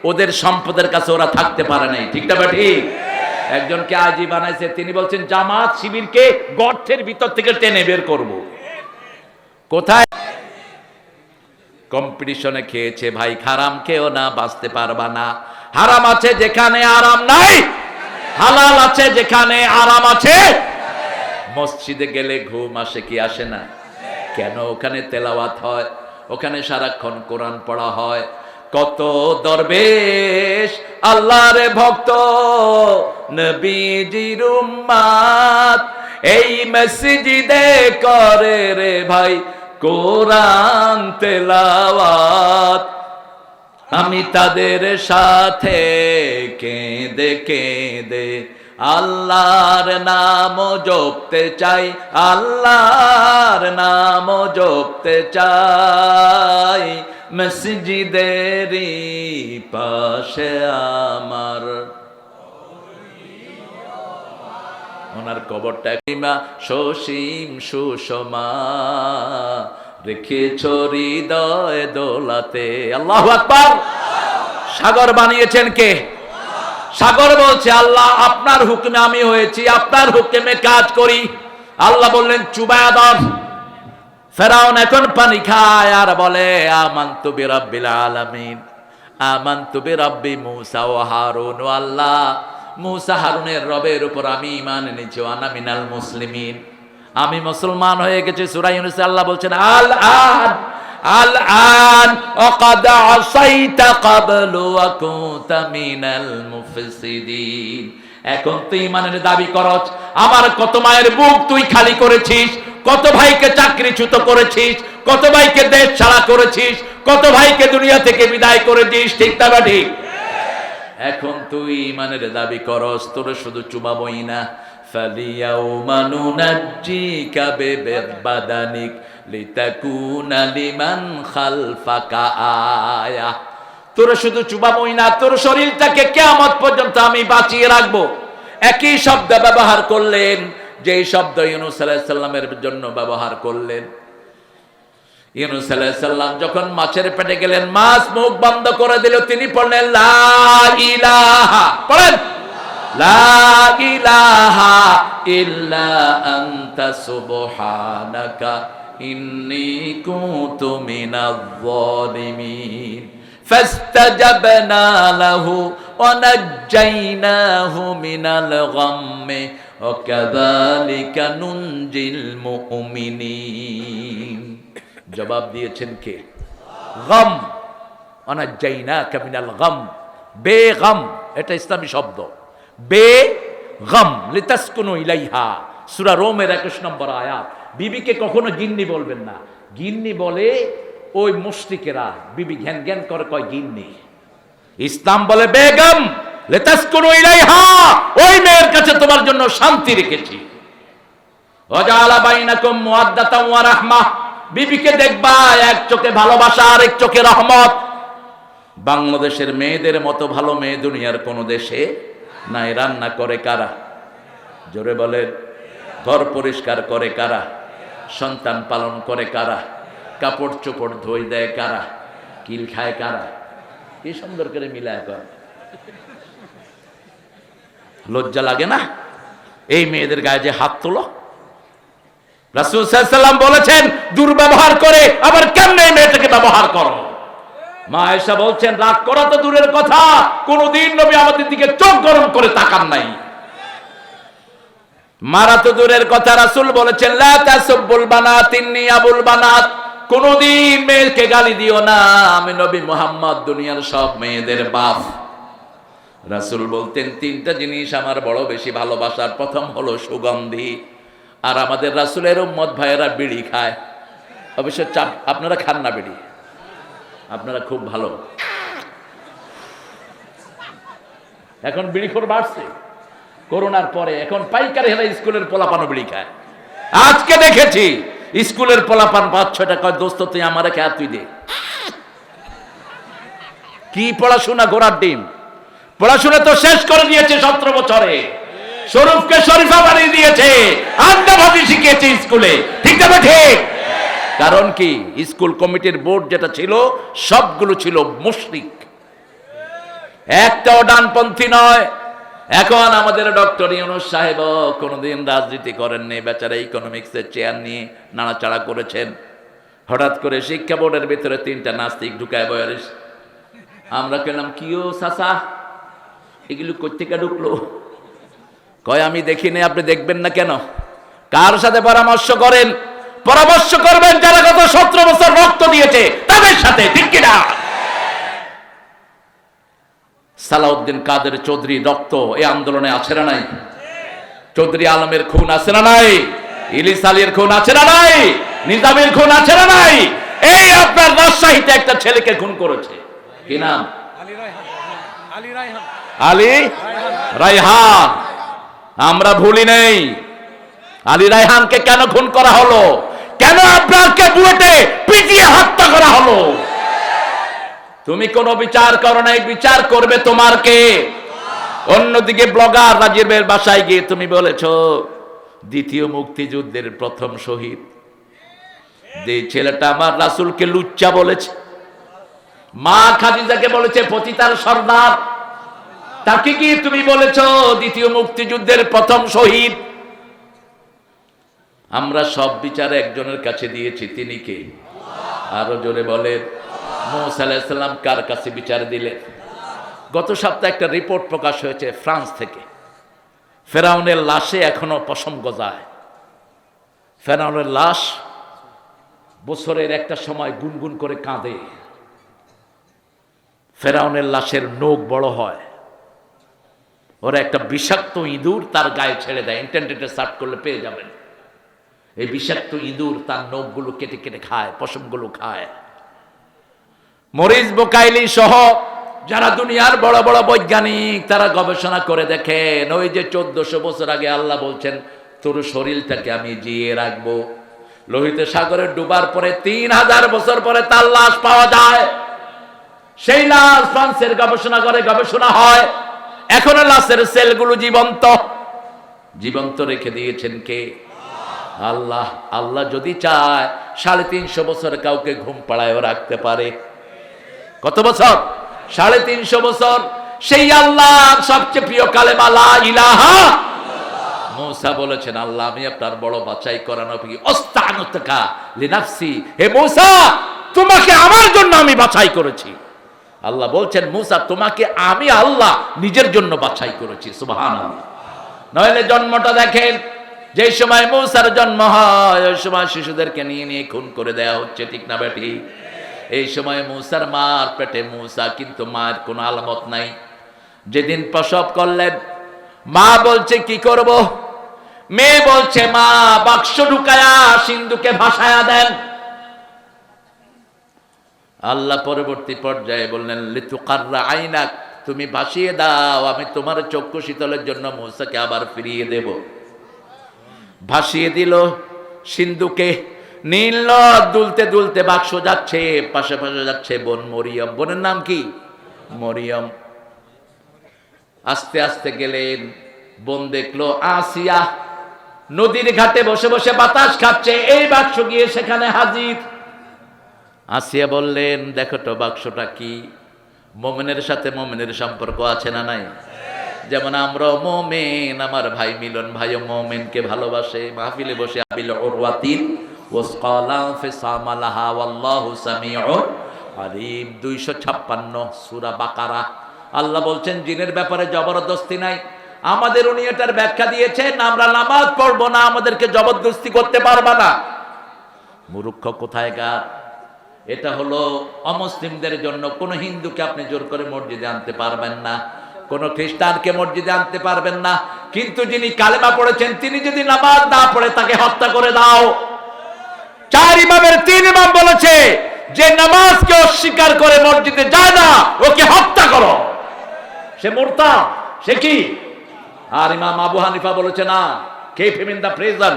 ওদের সম্পদের কাছে ওরা থাকতে পারে নাই, ঠিক না ঠিক? একজনকে আজি বানাইছে, তিনি বলছেন জামাত শিবিরকে গর্তের ভিতর থেকে টেনে বের করব। কোথায়? কম্পিটিশনে খেয়েছে ভাই, হারাম খেও না, বাঁচতে পারবা না। হারাম আছে যেখানে আরাম নাই, হালাল আছে যেখানে আরাম আছে। মসজিদে গেলে ঘুম আসে কি আসে না? কেন? ওখানে তেলাওয়াত হয়, ওখানে সারাক্ষণ কোরআন পড়া হয়। কত দরবেশ আল্লাহর ভক্ত, নবীজির উম্মত, এই মসজিদে করে রে ভাই কোরআন তেলাওয়াত। আমি তাদের সাথে কেঁদে কেঁদে আল্লাহর নাম জপতে চাই, আল্লাহর নাম জপতে চাই। মসজিদেরই পাশে আমার ওনার কবরটা, সসীম সুষমা রেখেছ হৃদয় দোলাতে। আল্লাহু আকবার। সাগর বানিয়েছেন কে? সাগর বলছে আল্লাহ আপনার হুকুমে আমি হয়েছি, আপনার হুকুমে কাজ করি। আল্লাহ বললেন চুবায়া দাও। ফেরাউন এখন পানি খায় আর বলে আমানতু বিরাব্বিল আলামিন, আমানতু বিরাব্বি মূসা ওয়া হারুন। ও আল্লাহ, মূসা হারুনের রবের উপর আমি ঈমান এনেছি, আনা মিনাল মুসলিমিন, আমি মুসলমান হয়ে গেছি। সূরা ইউনূসে আল্লাহ বলছেন আল আন আল আন ওয়াকাদ আসাইতা ক্বাবলু ওয়া কুনতা মিনাল মুফসিদিন। এখন তুই ঈমানের দাবি করছ, আমার কত মায়ের বুক তুই খালি করেছিস, কত ভাইকে চাকরিচ্যুত করেছিস, কত ভাইকে দেশ ছাড়া করেছিস, কত ভাইকে দুনিয়া থেকে বিদায় করেছিস, ঠিক না ঠিক? এখন তুই ঈমানের দাবি করস, তোর শুধু চুমাবই না। ফালিয়াউমা নুনাজ্জিকা বিবাদানিক লিতাকুনা লিমান খালফাকা আয়া। তোর শুধু চুমাবই না, তোর শরীরটাকে কিয়ামত পর্যন্ত আমি বাঁচিয়ে রাখবো। একই শব্দ ব্যবহার করলেন, যে শব্দ ইউনূস আলাইহিস সালামের জন্য ব্যবহার করলেন। ইউনূস আলাইহিস সালাম যখন মাছের পেটে গেলেন, মাছ মুখ বন্ধ করে দিল, তিনি পড়লেন লা ইলাহা, পড়েন লা ইলাহা ইল্লা আনতা সুবহানাকা ইন্নী কুনতু মিনাজ জালিমিন। ফাস্তাজাবনা লাহু ওয়া নাজ্জাইনাহু মিনাল গাম্মি ওয়া কাযালিকা নুনজিল মুমিনিন। জবাব দিয়েছেন কে? গাম। ওয়ানাজ্জাইনাকা মিনাল গাম, বেগম, এটা ইসলামী শব্দ। বেগম লিতাসকুনু ইলাইহা, সূরা রোমের 21 নম্বর আয়াত। বিবিকে কখনো গিন্নি বলবেন না। গিন্নি বলে ওই মুশরিকেরা, বিবি জ্ঞান জ্ঞান করে কয় গিন্নি। ইসলাম বলে বেগম লিতাসকুনু ইলাইহা, ওই মেয়ের কাছে তোমার জন্য শান্তি রেখেছি। ওয়াজাআলা বাইনাকুম মুওয়াদ্দাতান ওয়া রাহমাহ, বিবিকে দেখবা এক চোখে ভালোবাসা আর এক চোখে রহমত। বাংলাদেশের মেয়েদের মতো ভালো মেয়ে দুনিয়ার কোন দেশে নাই। রান্না করে কারা? জোরে বলেন। ঘর পরিষ্কার করে কারা? সন্তান পালন করে কারা? কাপড় চোপড় ধুই দেয় কারা? কিল খায় কারা? কি সুন্দর করে মিলায় কর। লজ্জা লাগে না এই মেয়েদের গায়ে যে হাত তোলো? রাসূল সাল্লাল্লাহু আলাইহি ওয়াসাল্লাম বলেছেন দুর্ব্যবহার করে আবার কেমনে মেয়েটাকে ব্যবহার করো। মা আয়েশা বলছেন রাগ করা তো দূরের কথা, কোনদিন নবী আমাদের দিকে চোখ গরম করে তাকান নাই। মারা তো দূরের কথা, রাসূল বলেছেন লা তাসুবুল বানাত ইন্নী আবুল বানাত, কোনদিন মেয়েকে গালি দিও না, আমি নবী মুহাম্মদ দুনিয়ার সব মেয়েদের বাপ। রাসূল বলতেন তিনটা জিনিস আমার বড় বেশি ভালোবাসার, প্রথম হলো সুগন্ধি। আর আমাদের রাসূলের উম্মত ভাইয়েরা বিড়ি খায়, অবশ্য আপনারা খান না বিড়ি, আপনারা খুব ভালো। এখন বিড়িখোর বাড়ছে করোনার পরে, এখন পাইকারি হেলা স্কুলের পোলাপানও বিড়ি খায়। আজকে দেখেছি স্কুলের পোলাপান 5-6টা কয় দোস্ত তুই আমারে খেয়া তুই দে। কি পড়াশোনা ঘোড়ার ডিম, পড়াশোনা তো শেষ করে দিয়েছে 17 বছরে। শরীফকে শরীফা বানিয়ে দিয়েছে, আন্দাভাবি শিখিয়েছে স্কুলে, ঠিক না ঠিক? কারণ কি স্কুল কমিটির বোর্ড যেটা ছিল সবগুলো ছিল মুশরিক, একটাও ডানপন্থী নয়। এখন আমাদের ডক্টর ইউনূস সাহেব কোনোদিন রাজনীতি করেননি, বেচারা ইকোনমিক্সের চেয়ার নিয়ে নাড়াচাড়া করেছেন। হঠাৎ করে শিক্ষা বোর্ডের ভিতরে 3টা নাস্তিক ঢুকায় বয়ারিস। আমরা কেলাম কিও চাচা এগুলো কোত্থেকে ঢুকলো? কয় আমি দেখিনি, আপনি দেখবেন না কেন? কার সাথে পরামর্শ করেন? পরামর্শ করবেন যারা গত 17 বছর রক্ত দিয়েছে তাদের সাথে, ঠিক কিনা? সালাউদ্দিন কাদের চৌধুরী রক্ত এই আন্দোলনে আছে না নাই? চৌধুরী আলমের খুন আছে না নাই? ইলিস আলীর খুন আছে না নাই? নিজামের খুন আছে না নাই? এই আপনার রাজশাহীতে একটা ছেলেকে খুন করেছে, কি নাম? আলী রায়হান। আমরা ভুলি নেই আলী রায়হানকে কেন খুন করা হলো, কেন আপনাকে বুয়েটে পিটিয়ে হত্যা করা হলো। তুমি কোনো বিচার করো নাই, বিচার করবে তোমার কে? অন্যদিকে ব্লগার রাজীবের বাসায় গিয়ে তুমি বলেছো দ্বিতীয় মুক্তিযুদ্ধের প্রথম শহীদ যে ছেলেটা আমার রাসূলকে লুচ্চা বলেছে, মা খাদিজাকে বলেছে পতিতার সর্দার, তাকে কি তুমি বলেছো দ্বিতীয় মুক্তিযুদ্ধের প্রথম শহীদ। আমরা সব বিচার একজনের কাছে দিয়েছি, তিনি কে? আরো জোরে বলেন। মুসা আলাইহিস সালাম কার কাছে বিচার দিলেন? গত সপ্তাহে একটা রিপোর্ট প্রকাশ হয়েছে ফ্রান্স থেকে। ফেরাউনের লাশে এখনো পশম গজায়। ফেরাউনের লাশ বছরের একটা সময় গুনগুন করে কাঁদে। ফেরাউনের লাশের নখ বড় হয়, ওরা একটা বিষাক্ত ইঁদুর তার গায়ে ছেড়ে দেয়, ইন্টারনেটে সার্চ করলে পেয়ে যাবেন। এই বিষাক্ত ইঁদুর তার নখগুলো কেটে কেটে খায়, পশমগুলো খায়। মরিস বুকাইলি সহ যারা দুনিয়ার বড় বড় বৈজ্ঞানিক, তারা গবেষণা করে দেখেন, ওই যে 1400 বছর আগে আল্লাহ বলছেন তোর শরীরটাকে আমি জিয়ে রাখবো, লোহিত সাগরে ডুবার পরে 3000 বছর পরে তার লাশ পাওয়া যায়। সেই লাশ ফ্রান্সের গবেষণা করে গবেষণা হয়, এখনো লাশের সেলগুলো জীবন্ত। জীবন্ত রেখে দিয়েছেন কে? আল্লাহ। আল্লাহ যদি চায় 350 বছর কাউকে ঘুম পাড়ায়ও রাখতে পারে। কত বছর? 350 বছর। সেই আল্লাহ সবচেয়ে প্রিয় কালেমা লা ইলাহা। মুসা বলেছেন আল্লাহ আমি আপনার বড় বাছাই করানো অস্তানুতকা লিনাফসি, হে মুসা তোমাকে আমার জন্য আমি বাছাই করেছি। আল্লাহ বলছেন মুসা তোমাকে আমি আল্লাহ নিজের জন্য বাছাই করেছি। সুবহানাল্লাহ। নইলে জন্মটা দেখেন, যে সময় মুসার জন্ম হয় ওই সময় শিশুদেরকে নিয়ে নিয়ে খুন করে দেয়া হচ্ছে, ঠিক না বেটি? এই সময় মুসার মার পেটে মুসা, কিন্তু মায়ের কোনো আলামত নাই। যেদিন প্রসব করলেন মা বলছে কি করব, মেয়ে বলছে মা বাক্স ঢুকায়া সিন্ধুকে ভাসায়া দেন। আল্লাহ পরবর্তী পর্যায়ে বললেন লিতুকাররা আইনাক, তুমি ভাসিয়ে দাও, আমি তোমার চক্ষু শীতলের জন্য মুসাকে আবার ফিরিয়ে দেব। ভাসিয়ে দিল সিন্ধুকে, নীল দুলতে দুলতে বাক্স যাচ্ছে, পাশে পাশে যাচ্ছে বোন মরিয়ম। বোনের নাম কি? মরিয়ম। আস্তে আস্তে গেলেন, বোন দেখলো আসিয়া নদীর ঘাটে বসে বসে বাতাস খাচ্ছে, এই বাক্স গিয়ে সেখানে হাজির। আসিয়া বললেন দেখো তো বাক্সটা কি। মোমেনের সাথে মোমেনের সম্পর্ক আছে না নাই? যেমন আমরা মোমেন, আমার ভাই মিলন ভাইও মোমেনকে ভালোবাসে। মাহফিলে বসে আবিল উরওয়াতিন ওয়াসকালা ফিসামালাহা ওয়াল্লাহু সামিউন আলিম। 256 সূরা বাকারা। আল্লাহ বলছেন জিনের ব্যাপারে জবরদস্তি নাই। আমাদের উনি এটার ব্যাখ্যা দিয়েছেন, আমরা নামাজ পড়বো না, আমাদেরকে জবরদস্তি করতে পারবা না। মূর্খ কোথায়কার। এটা হলো অমুসলিমদের জন্য। কোন হিন্দুকে আপনি জোর করে মসজিদে আনতে পারবেন না, কোন খ্রিস্টানকে মসজিদে আনতে পারবেন না, কিন্তু যিনি কালেমা পড়েছেন তিনি যদি নামাজ না পড়ে তাকে হত্যা করে দাও। 4 ইমামের 3 ইমাম বলেছে যে নামাজকে অস্বীকার করে মসজিদে যায় না ওকে হত্যা করো, সে মুরতাদ, সে কি? আর ইমাম আবু হানিফা বলেছে না, কেফ ইন দা প্রিজন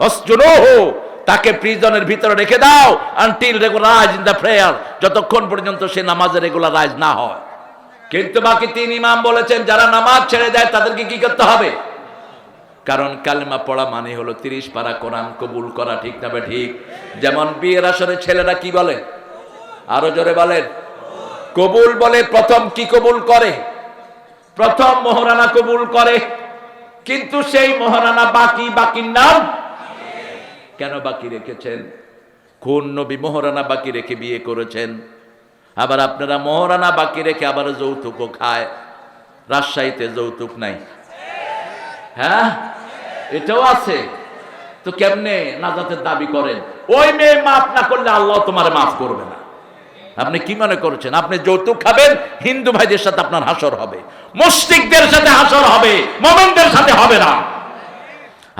আসজুনুহু, তাকে প্রিজনের ভিতরে রেখে দাও until regularise in the prayer, যতক্ষণ পর্যন্ত সে নামাজে রেগুলারাইজ না হয়। কিন্তু বাকি 3 ইমাম বলেছেন যারা নামাজ ছেড়ে দেয় তাদেরকে কি করতে হবে? কারণ কালেমা পড়া মানে হলো 30 পারা কোরআন কবুল করা, ঠিক না? ঠিক। যেমন বিয়ের আসরে ছেলেরা কি বলে? আরো জোরে বলেন। কবুল বলে। প্রথম কি কবুল করে? প্রথম মোহরানা কবুল করে। কিন্তু সেই মোহরানা বাকি, বাকির নাম কেন বাকি রেখেছেন? কোন নবী মোহরানা বাকি রেখে বিয়ে করেছেন? আবার আপনারা মোহরানা বাকি রেখে আবার যৌতুকও খায়। রাজশাহীতে যৌতুক নাই? হ্যাঁ, এটাও আছে। তো কেমনে নাজাতের দাবি করেন? ওই মেয়ে মাফ না করলে আল্লাহ তোমার মাফ করবে না। আপনি কি মনে করছেন আপনি যৌতুক খাবেন, হিন্দু ভাইদের সাথে আপনার হাসর হবে, মুশরিকদের সাথে হাসর হবে, মুমিনদের সাথে হবে না।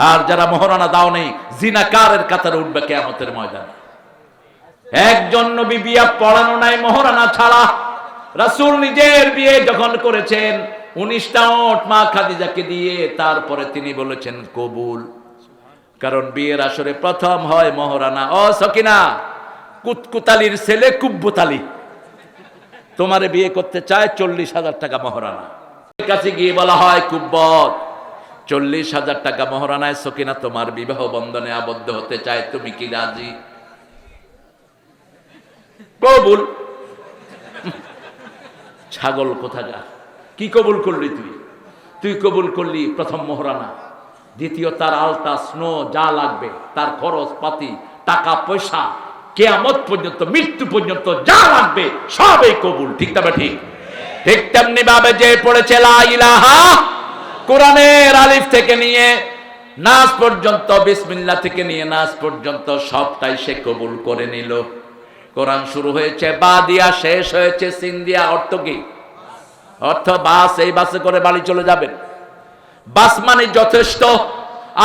আর যারা মোহরানা দাও নেই জিনাকারের কাতারে উঠবে কিয়ামতের ময়দানে। একজন নবী বিয়ে পড়ানো নাই মোহরানা ছাড়া। রাসূল নিজের বিয়ে যখন করেছেন 19টা ওট মা খাদিজাকে দিয়ে, তারপরে তিনি বলেছেন কবুল। কারণ বিয়ের আসরে প্রথম হয় মোহরানা। ও সকিনা, কুতকুতালির ছেলে কুব্বুতালি তোমারে বিয়ে করতে চায়, 40,000 টাকা মোহরানা। কাছে গিয়ে বলা হয় কুব্বত 40,000 টাকা মোহরানায় সকিনা তোমার বিবাহ বন্ধনে আবদ্ধ হতে চায়, তুমি কি রাজি? কবুল। ছাগল কোথাকার, কি কবুল করলি তুই? তুই কবুল করলি প্রথম মোহরানা, দ্বিতীয় তার আলতা স্নো যা লাগবে, তার খরচ পাতি, টাকা পয়সা, কিয়ামত পর্যন্ত, মৃত্যু পর্যন্ত যা লাগবে সবই কবুল। ঠিক তবে ঠিক। ঠিক তেমনি ভাবে যে পড়েছে লা ইলাহা, কোরআনের আলিফ থেকে নিয়ে নাস পর্যন্ত, বিসমিল্লাহ থেকে নিয়ে নাস পর্যন্ত সবটাই সে কবুল করে নিল। কোরআন শুরু হয়েছে বা দিয়া, শেষ হয়েছে সিন দিয়া। অর্থ কি? অর্থ বাস, এই বাসে করে বাড়ি চলে যাবেন। বাস মানে যথেষ্ট,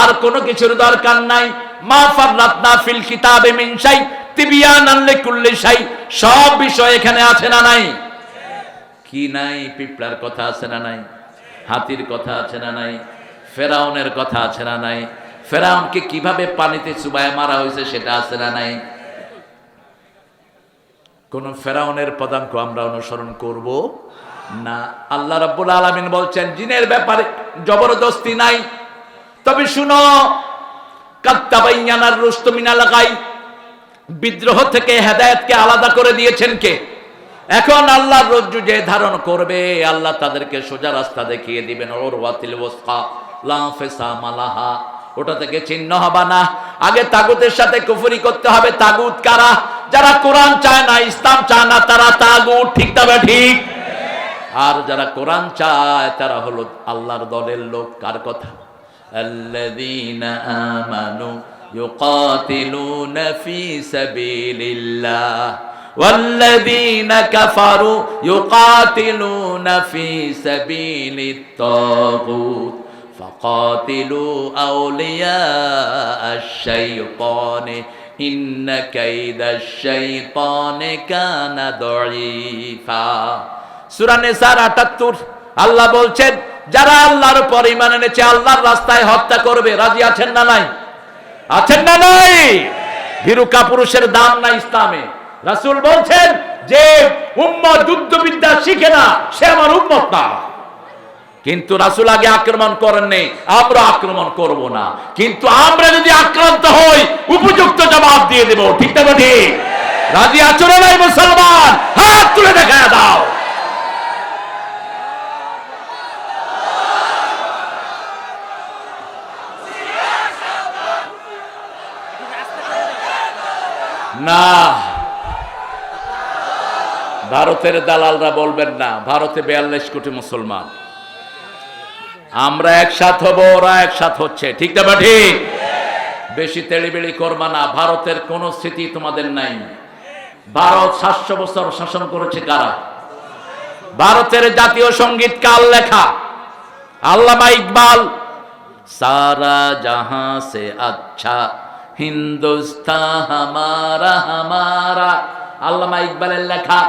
আর কোনো কিছুর দরকার নাই। মা ফাররাতনা ফিল কিতাবে মিন শাই তিবিয়ানান লিকুল্লি শাই, সব বিষয় এখানে আছে না নাই? কি নাই? পিঁপড়ার কথা আছে না নাই? হাতির কথা আছে না নাই? ফেরাউনের কথা আছে না নাই? ফেরাউনকে কিভাবে পানিতে চুবায় মারা হয়েছে সেটা আছে না নাই? কোন ফেরাউনের পদাঙ্ক আমরা অনুসরণ করব না। আল্লাহ রাব্বুল আলামিন বলছেন জিনের ব্যাপারে জবরদস্তি নাই। তবে শুনো, কাত্তাবাইয়ানার রুশদ মিনাল গাই, বিদ্রোহ থেকে হেদায়েতকে আলাদা করে দিয়েছেন কে? এখন আল্লাহর রজ্জু যে ধারণ করবে, আল্লাহ তাদেরকে সোজা রাস্তা দেখিয়ে দিবেন। উরওয়াতিল ওয়াসকা লা ফিসামা লাহা, ওটা থেকে চিহ্ন হবে না। আগে তাগুতের সাথে কুফরি করতে হবে। তাগুত কারা? যারা কোরআন চায় না, ইসলাম চায় না, তারা তাগুত। ঠিক তবে ঠিক। আর যারা কোরআন চায় তারা হলো আল্লাহর দলের লোক। কার কথা? আল্লাযীনা আমানু ইউকাতিলুনা ফি সাবিলিল্লাহ ওয়াল্লাযীনা কাফারু ইউকাতিলুনা ফি সাবিলিত তাগুত ফাকাতিলু আউলিয়া আশ-শাইতানি ইন্না কাইদাশ শাইতানি কানা দাঈফা। সূরা নিসার ৭৮। আল্লাহ বলছেন যারা আল্লাহর উপর ঈমান এনেছে, আল্লাহর রাস্তায় হত্যা করবে, রাজি আছেন না নাই? আছেন না নাই? ভীরু কাপুরুষের দাম নাই ইসলামে। রাসূল বলছেন যে উম্মত যুদ্ধবিদ্যা শিখে না, সে আমার উম্মত না। কিন্তু রাসূল আগে আক্রমণ করেননি, আমরা আক্রমণ করব না। কিন্তু আমরা যদি আক্রান্ত হই, উপযুক্ত জবাব দিয়ে দেব। ঠিক না ঠিক? রাজি আছো না নাই মুসলমান? হাত তুলে দেখা দাও। না, ভারতের দালালরা বলবেন না। ভারতে 42 কোটি মুসলমান, আমরা একসাথ হব, ওরা একসাথ হচ্ছে। ঠিক না ঠিক? বেশি তেড়িবেড়ি করবা না। ভারতের কোন স্মৃতি তোমাদের নাই। ভারত 700 বছর শাসন করেছে কারা? ভারতের জাতীয় সঙ্গীত কার লেখা? আল্লামা ইকবাল। সারা জাহাঁ সে আচ্ছা হিন্দুস্তান হামারা হামারা, আল্লামা ইকবালের লেখা।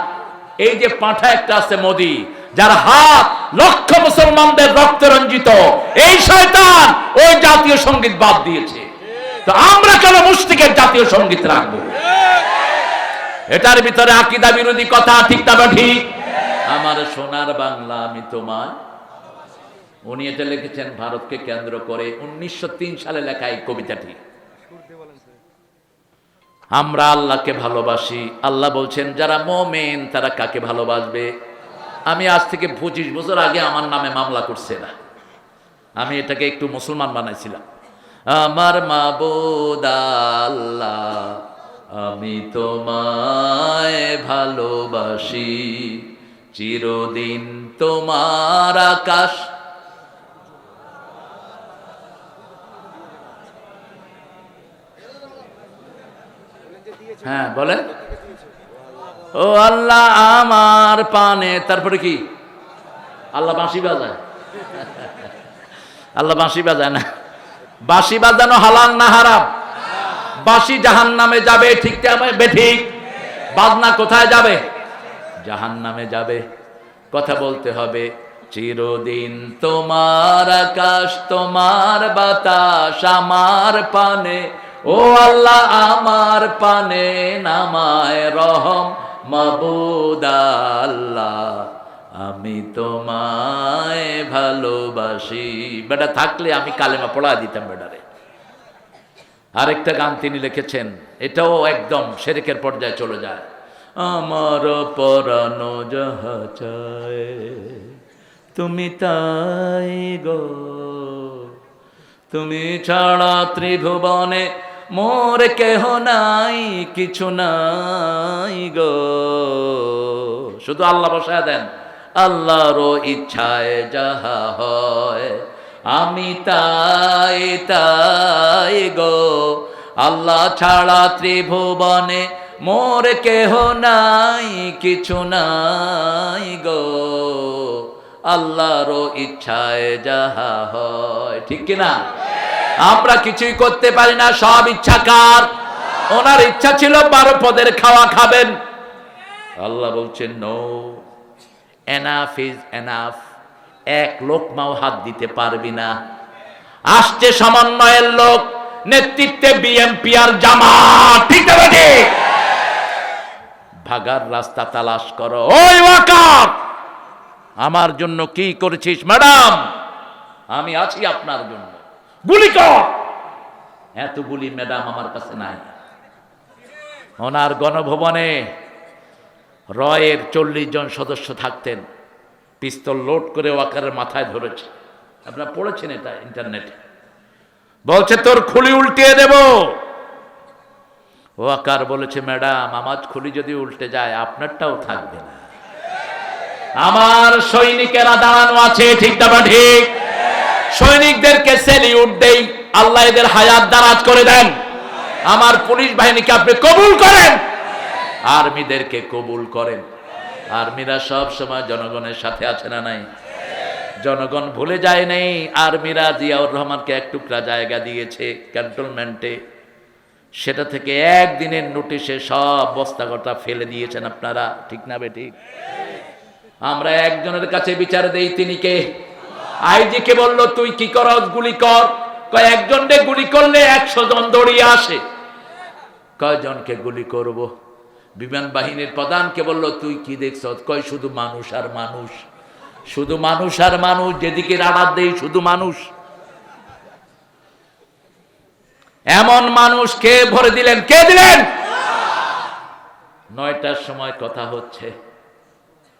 এই যে পাঁঠা একটা আছে মোদি, যার হাত লক্ষ মুসলমানদের রক্তে রঞ্জিত, এই শয়তান ওই জাতীয় সঙ্গীত বাদ দিয়েছে। তো আমরা কেন মুশরিকের জাতীয় সঙ্গীত রাখবো? এটার ভিতরে আকীদা বিরোধী কথা। ঠিক না ঠিক? আমার সোনার বাংলা আমি তোমায়, উনি এটা লিখেছেন ভারতকে কেন্দ্র করে। 1903 সালে লেখা এই কবিতাটি। আমরা আল্লাহকে ভালোবাসি। আল্লাহ বলছেন যারা মুমিন তারা কাকে ভালোবাসবে? আমি আজ থেকে 25 বছর আগে আমার নামে মামলা করছে না, আমি এটাকে একটু মুসলমান বানাইছিলাম। আমার মাবুদ আল্লাহ, আমি তোমায় ভালোবাসি, চিরদিন তোমার আকাশ। হ্যাঁ বলেন। ও আল্লাহ আমার পানে, তারপরে কি? আল্লাহ বাঁশি বাজায়? আল্লাহ বাঁশি বাজায় না। বাঁশি বাজানো হালাল না হারাম? বাঁশি জাহান্নামে যাবে। ঠিক বেঠিক? বাজনা কোথায় যাবে? জাহান্নামে যাবে। কথা বলতে হবে। চিরদিন তোমার আকাশ, তোমার বাতাস আমার পানে, ও আল্লাহ আমার পানে নামায় রহম মাবুদ আল্লাহ, আমি তোমায় ভালোবাসি। বেটা থাকলে আমি কালেমা পড়া দিতাম বেটারে। আরেকটা গান তিনি লিখেছেন, এটাও একদম শিরকের পর্যায়ে চলে যায়। আমার পরানো যাহা চায় তুমি তাই গো, তুমি ছাড়া ত্রিভুবনে মোর কেহ নাই, কিছু নাই গো। শুধু আল্লাহ বসায় দেন, আল্লাহরও ইচ্ছায় যাহা হয় আমি তাই তাই গো। আল্লাহ ছাড়া ত্রিভুবনে মোর কেহ নাই, কিছু নাই গো। আল্লাহরও ইচ্ছায় যাহা হয়, ঠিক কিনা? আমরা কিছুই করতে পারি না, সব ইচ্ছা কার? ওনার ইচ্ছা ছিল 12 পদের খাওয়া খাবেন। আল্লাহ বলছেন নো, এনাফ ইজ এনাফ, এক লোকমাও হাত দিতে পারবি না। আসছে সমন্বয়ের লোক, নেতৃত্বে বিএনপি আর জামাত, ঠিক আছে? ভাগার রাস্তা তালাশ করো। ওই ওয়াকার, আমার জন্য কি করেছিস? ম্যাডাম আমি আছি আপনার জন্য, গুলি কর। এত গুলি ম্যাডাম আমার কাছে নাই। ওনার গণভবনে রয়ের 40 জন সদস্য থাকতেন, পিস্তল লোড করে ওয়াকারের মাথায় ধরেছে। আপনারা পড়েছেন এটা ইন্টারনেটে। বলছে তোর খুলি উল্টিয়ে দেব। ওয়াকার বলেছে ম্যাডাম আমার খুলি যদি উল্টে যায় আপনারটাও থাকবে না। আমার সৈনিকেরা দাঁড়ানো আছে, ঠিক না ঠিক? সৈনিকদেরকে সেলিউট দেই, আল্লাহ এদের হায়াত দারাজ করে দেন। আমার পুলিশ বাহিনীকে আপনি কবুল করেন, আর্মিদেরকে কবুল করেন। আর্মিরা সব সময় জনগণের সাথে আছে না নাই? জনগণ ভুলে যায় নাই। আর্মিরা জিয়াউর রহমানকে এক টুকরা জায়গা দিয়েছে ক্যান্টনমেন্টে, সেটা থেকে একদিনের নোটিশে সব বস্তাগটা ফেলে দিয়েছেন আপনারা, ঠিক না বেঠিক? আমরা একজনের কাছে বিচার দেই, তিনি কে? আইজি কে বললো তুই কি করস? গুলি কর। একজনকে গুলি করলে 100 জন দৌড়িয়ে আসে। কয়জনকে গুলি করব? বিমান বাহিনীর প্রধানকে বললো তুই কি দেখছ? কয় শুধু মানুষ আর মানুষ, শুধু মানুষ আর মানুষ, যেদিকে রাডার দেই শুধু মানুষ। এমন মানুষ কে ভরে দিলেন? কে দিলেন? 9টার সময় কথা হচ্ছে,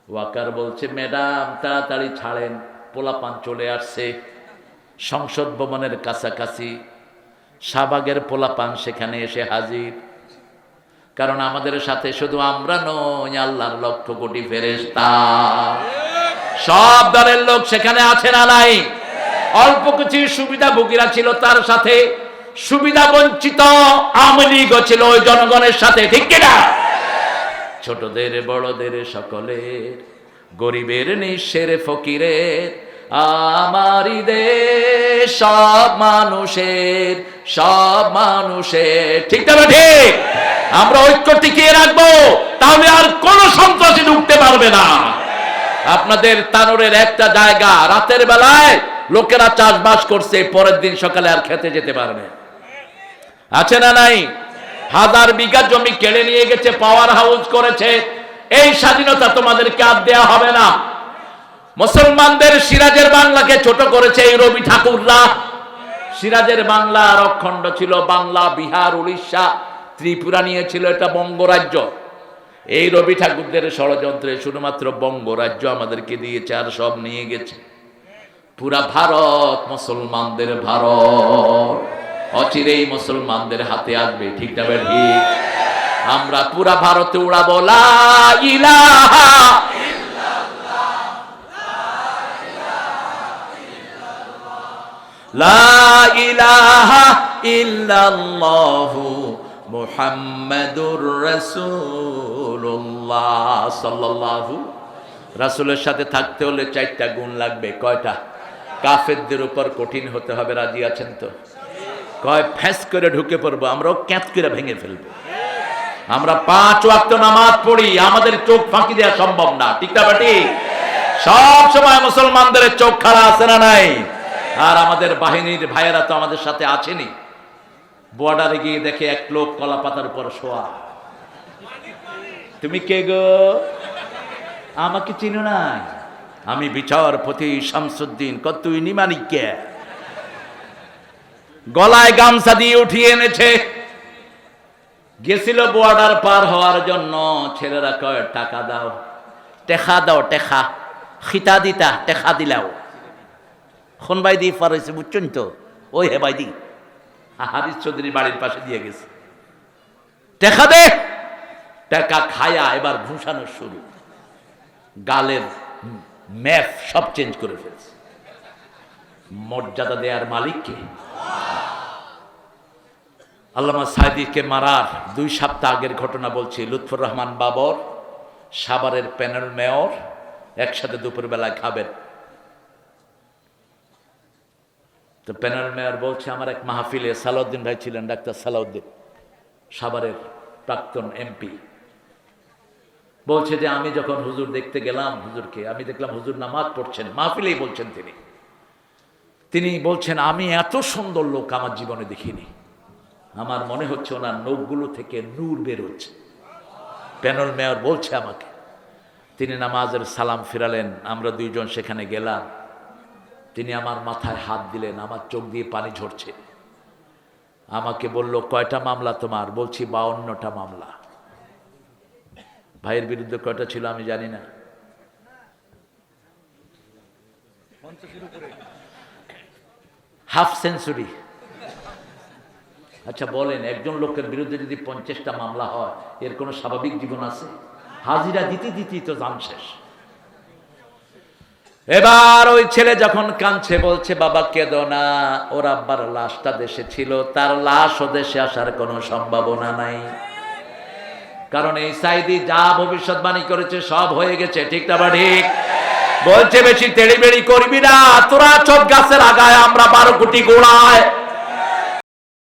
ওয়াকার বলছে ম্যাডাম তাড়াতাড়ি ছাড়েন, পোলাপান চলে আসছে সংসদ ভবনের কাছাকাছি। শাহবাগের পোলাপান সেখানে এসে হাজির, কারণ আমাদের সাথে শুধু আমরা নই, আল্লাহর লক্ষ কোটি ফেরেশতা, সব দলের লোক সেখানে আছে না নাই? অল্প কিছু সুবিধাভোগীরা ছিল তার সাথে, সুবিধা বঞ্চিত আওয়ামী লীগও ছিল ওই জনগণের সাথে, ঠিক কিনা? ছোটদের বড়দের সকলের, গরিবের নিঃস্বের ফকিরের, আমারই দেশ সব মানুষের, সব মানুষের, ঠিক না ঠিক? আমরা ঐক্য টিকিয়ে রাখবো, তাহলে আর কোন সন্ত্রাসী ঢুকতে পারবে না। আপনাদের তানোরের একটা জায়গা রাতের বেলায় লোকেরা চাষবাস করছে, পরের দিন সকালে আর খেতে যেতে পারবে, আছে না নাই? 1000 বিঘা জমি কেড়ে নিয়ে গেছে, পাওয়ার হাউস করেছে। এই স্বাধীনতা তোমাদেরকে আর দেয়া হবে না। মুসলমানদের সিরাজের বাংলাকে ছোট করেছে এই রবি ঠাকুররা। সিরাজের বাংলা অখণ্ড ছিল, বাংলা, বিহার, উড়িষ্যা, ত্রিপুরা নিয়েছিল এটা বঙ্গরাজ্য। এই রবি ঠাকুরদের ষড়যন্ত্রে শুধুমাত্র বঙ্গরাজ্য আমাদেরকে দিয়েছে, আর সব নিয়ে গেছে। পুরা ভারত মুসলমানদের ভারত, অচিরেই মুসলমানদের হাতে আসবে, ঠিক না ঠিক? আমরা পুরা ভারতে উড়াবো লা ইলাহা ইল্লাল্লাহ, লা ইলাহা ইল্লাল্লাহু মুহাম্মাদুর রাসূলুল্লাহ সাল্লাল্লাহু। রাসূলের সাথে থাকতে হলে 4টা গুণ লাগবে। কয়টা? কাফেরদের উপর কঠিন হতে হবে, রাজি আছেন তো? কয় ফ্যাস করে ঢুকে পড়বো, আমরাও ক্যাঁচ করে ভেঙে ফেলবো। আমরা 5 ওয়াক্ত নামাজ পড়ি, আমাদের চোখ ফাঁকি দেওয়া সম্ভব না, ঠিক না ঠিক? সব সময় মুসলমানদের চোখ খাড়া আছে না নাই? আর আমাদের বাহিনীর ভাইয়েরা তো আমাদের সাথে আছেনি। বর্ডারে গিয়ে দেখে এক লোক কলা পাতার উপর শোয়া। তুমি কে গো? আমাকে চিনো না? আমি বিচারপতি শামসুদ্দিন। তুই নিমানিক কে? গলায় গামছা দিয়ে উঠিয়ে এনেছে, গেছিল বর্ডার পার হওয়ার জন্য। ছেলেরা কয় টাকা দাও, টেকা দাও, টেকা খিতা দিতা, টেকা দিলাও। খন বাই দিয়ে পার হয়েছে বুঝছেন তো, ওই হে বাই দি হারিস চৌধুরীর বাড়ির পাশে দিয়ে গেছে। টেকা দে, টাকা খায়া এবার ঘুষানো শুরু। গালের ম্যাপ সব চেঞ্জ করে ফেলছে। মর্যাদা দেয়ার মালিককে। আল্লামা সাইদিকে মারার 2 সপ্তাহ আগের ঘটনা বলছি। লুৎফর রহমান বাবর, সাভারের প্যানেল মেয়র, একসাথে দুপুরবেলায় খাবেন। তো প্যানেল মেয়র বলছে, আমার এক মাহফিলে সালাউদ্দিন ভাই ছিলেন, ডাক্তার সালাউদ্দিন, সাভারের প্রাক্তন এমপি, বলছে যে আমি যখন হুজুর দেখতে গেলাম, হুজুরকে আমি দেখলাম হুজুর নামাজ পড়ছেন, মাহফিলেই বলছেন তিনি বলছেন আমি এত সুন্দর লোক আমার জীবনে দেখিনি। আমার মনে হচ্ছে ওনার নখগুলো থেকে নূর বের হচ্ছে। প্যানেল মেয়র বলছে আমাকে। তিনি নামাজের সালাম ফিরালেন, আমরা 2 জন সেখানে গেলাম। তিনি আমার মাথায় হাত দিলেন, আমার চোখ দিয়ে পানি ঝরছে। আমাকে বলল, কয়টা মামলা তোমার? বলছি 52টা মামলা। ভাইয়ের বিরুদ্ধে কয়টা ছিল আমি জানি না। Half century. আচ্ছা বলেন, একজন লোকের বিরুদ্ধে যদি 50টা মামলা হয়, এর কোনো স্বাভাবিক জীবন আছে? হাজিরা দিতেই তো জান শেষ। এবার ওই ছেলে যখন কাঁদছে, বলছে বাবা কেঁদো না, ওর আব্বার লাশটা দেশে ছিল, তার লাশ ও দেশে আসার কোনো সম্ভাবনা নাই। কারণ এই সাইদি যা ভবিষ্যৎবাণী করেছে সব হয়ে গেছে। ঠিক না বা ঠিক? বলছে বেশি তেড়িবেড়ি করবি না, তোরা চোখ গাছের আগায়, আমরা 12 কোটি গোড়ায়।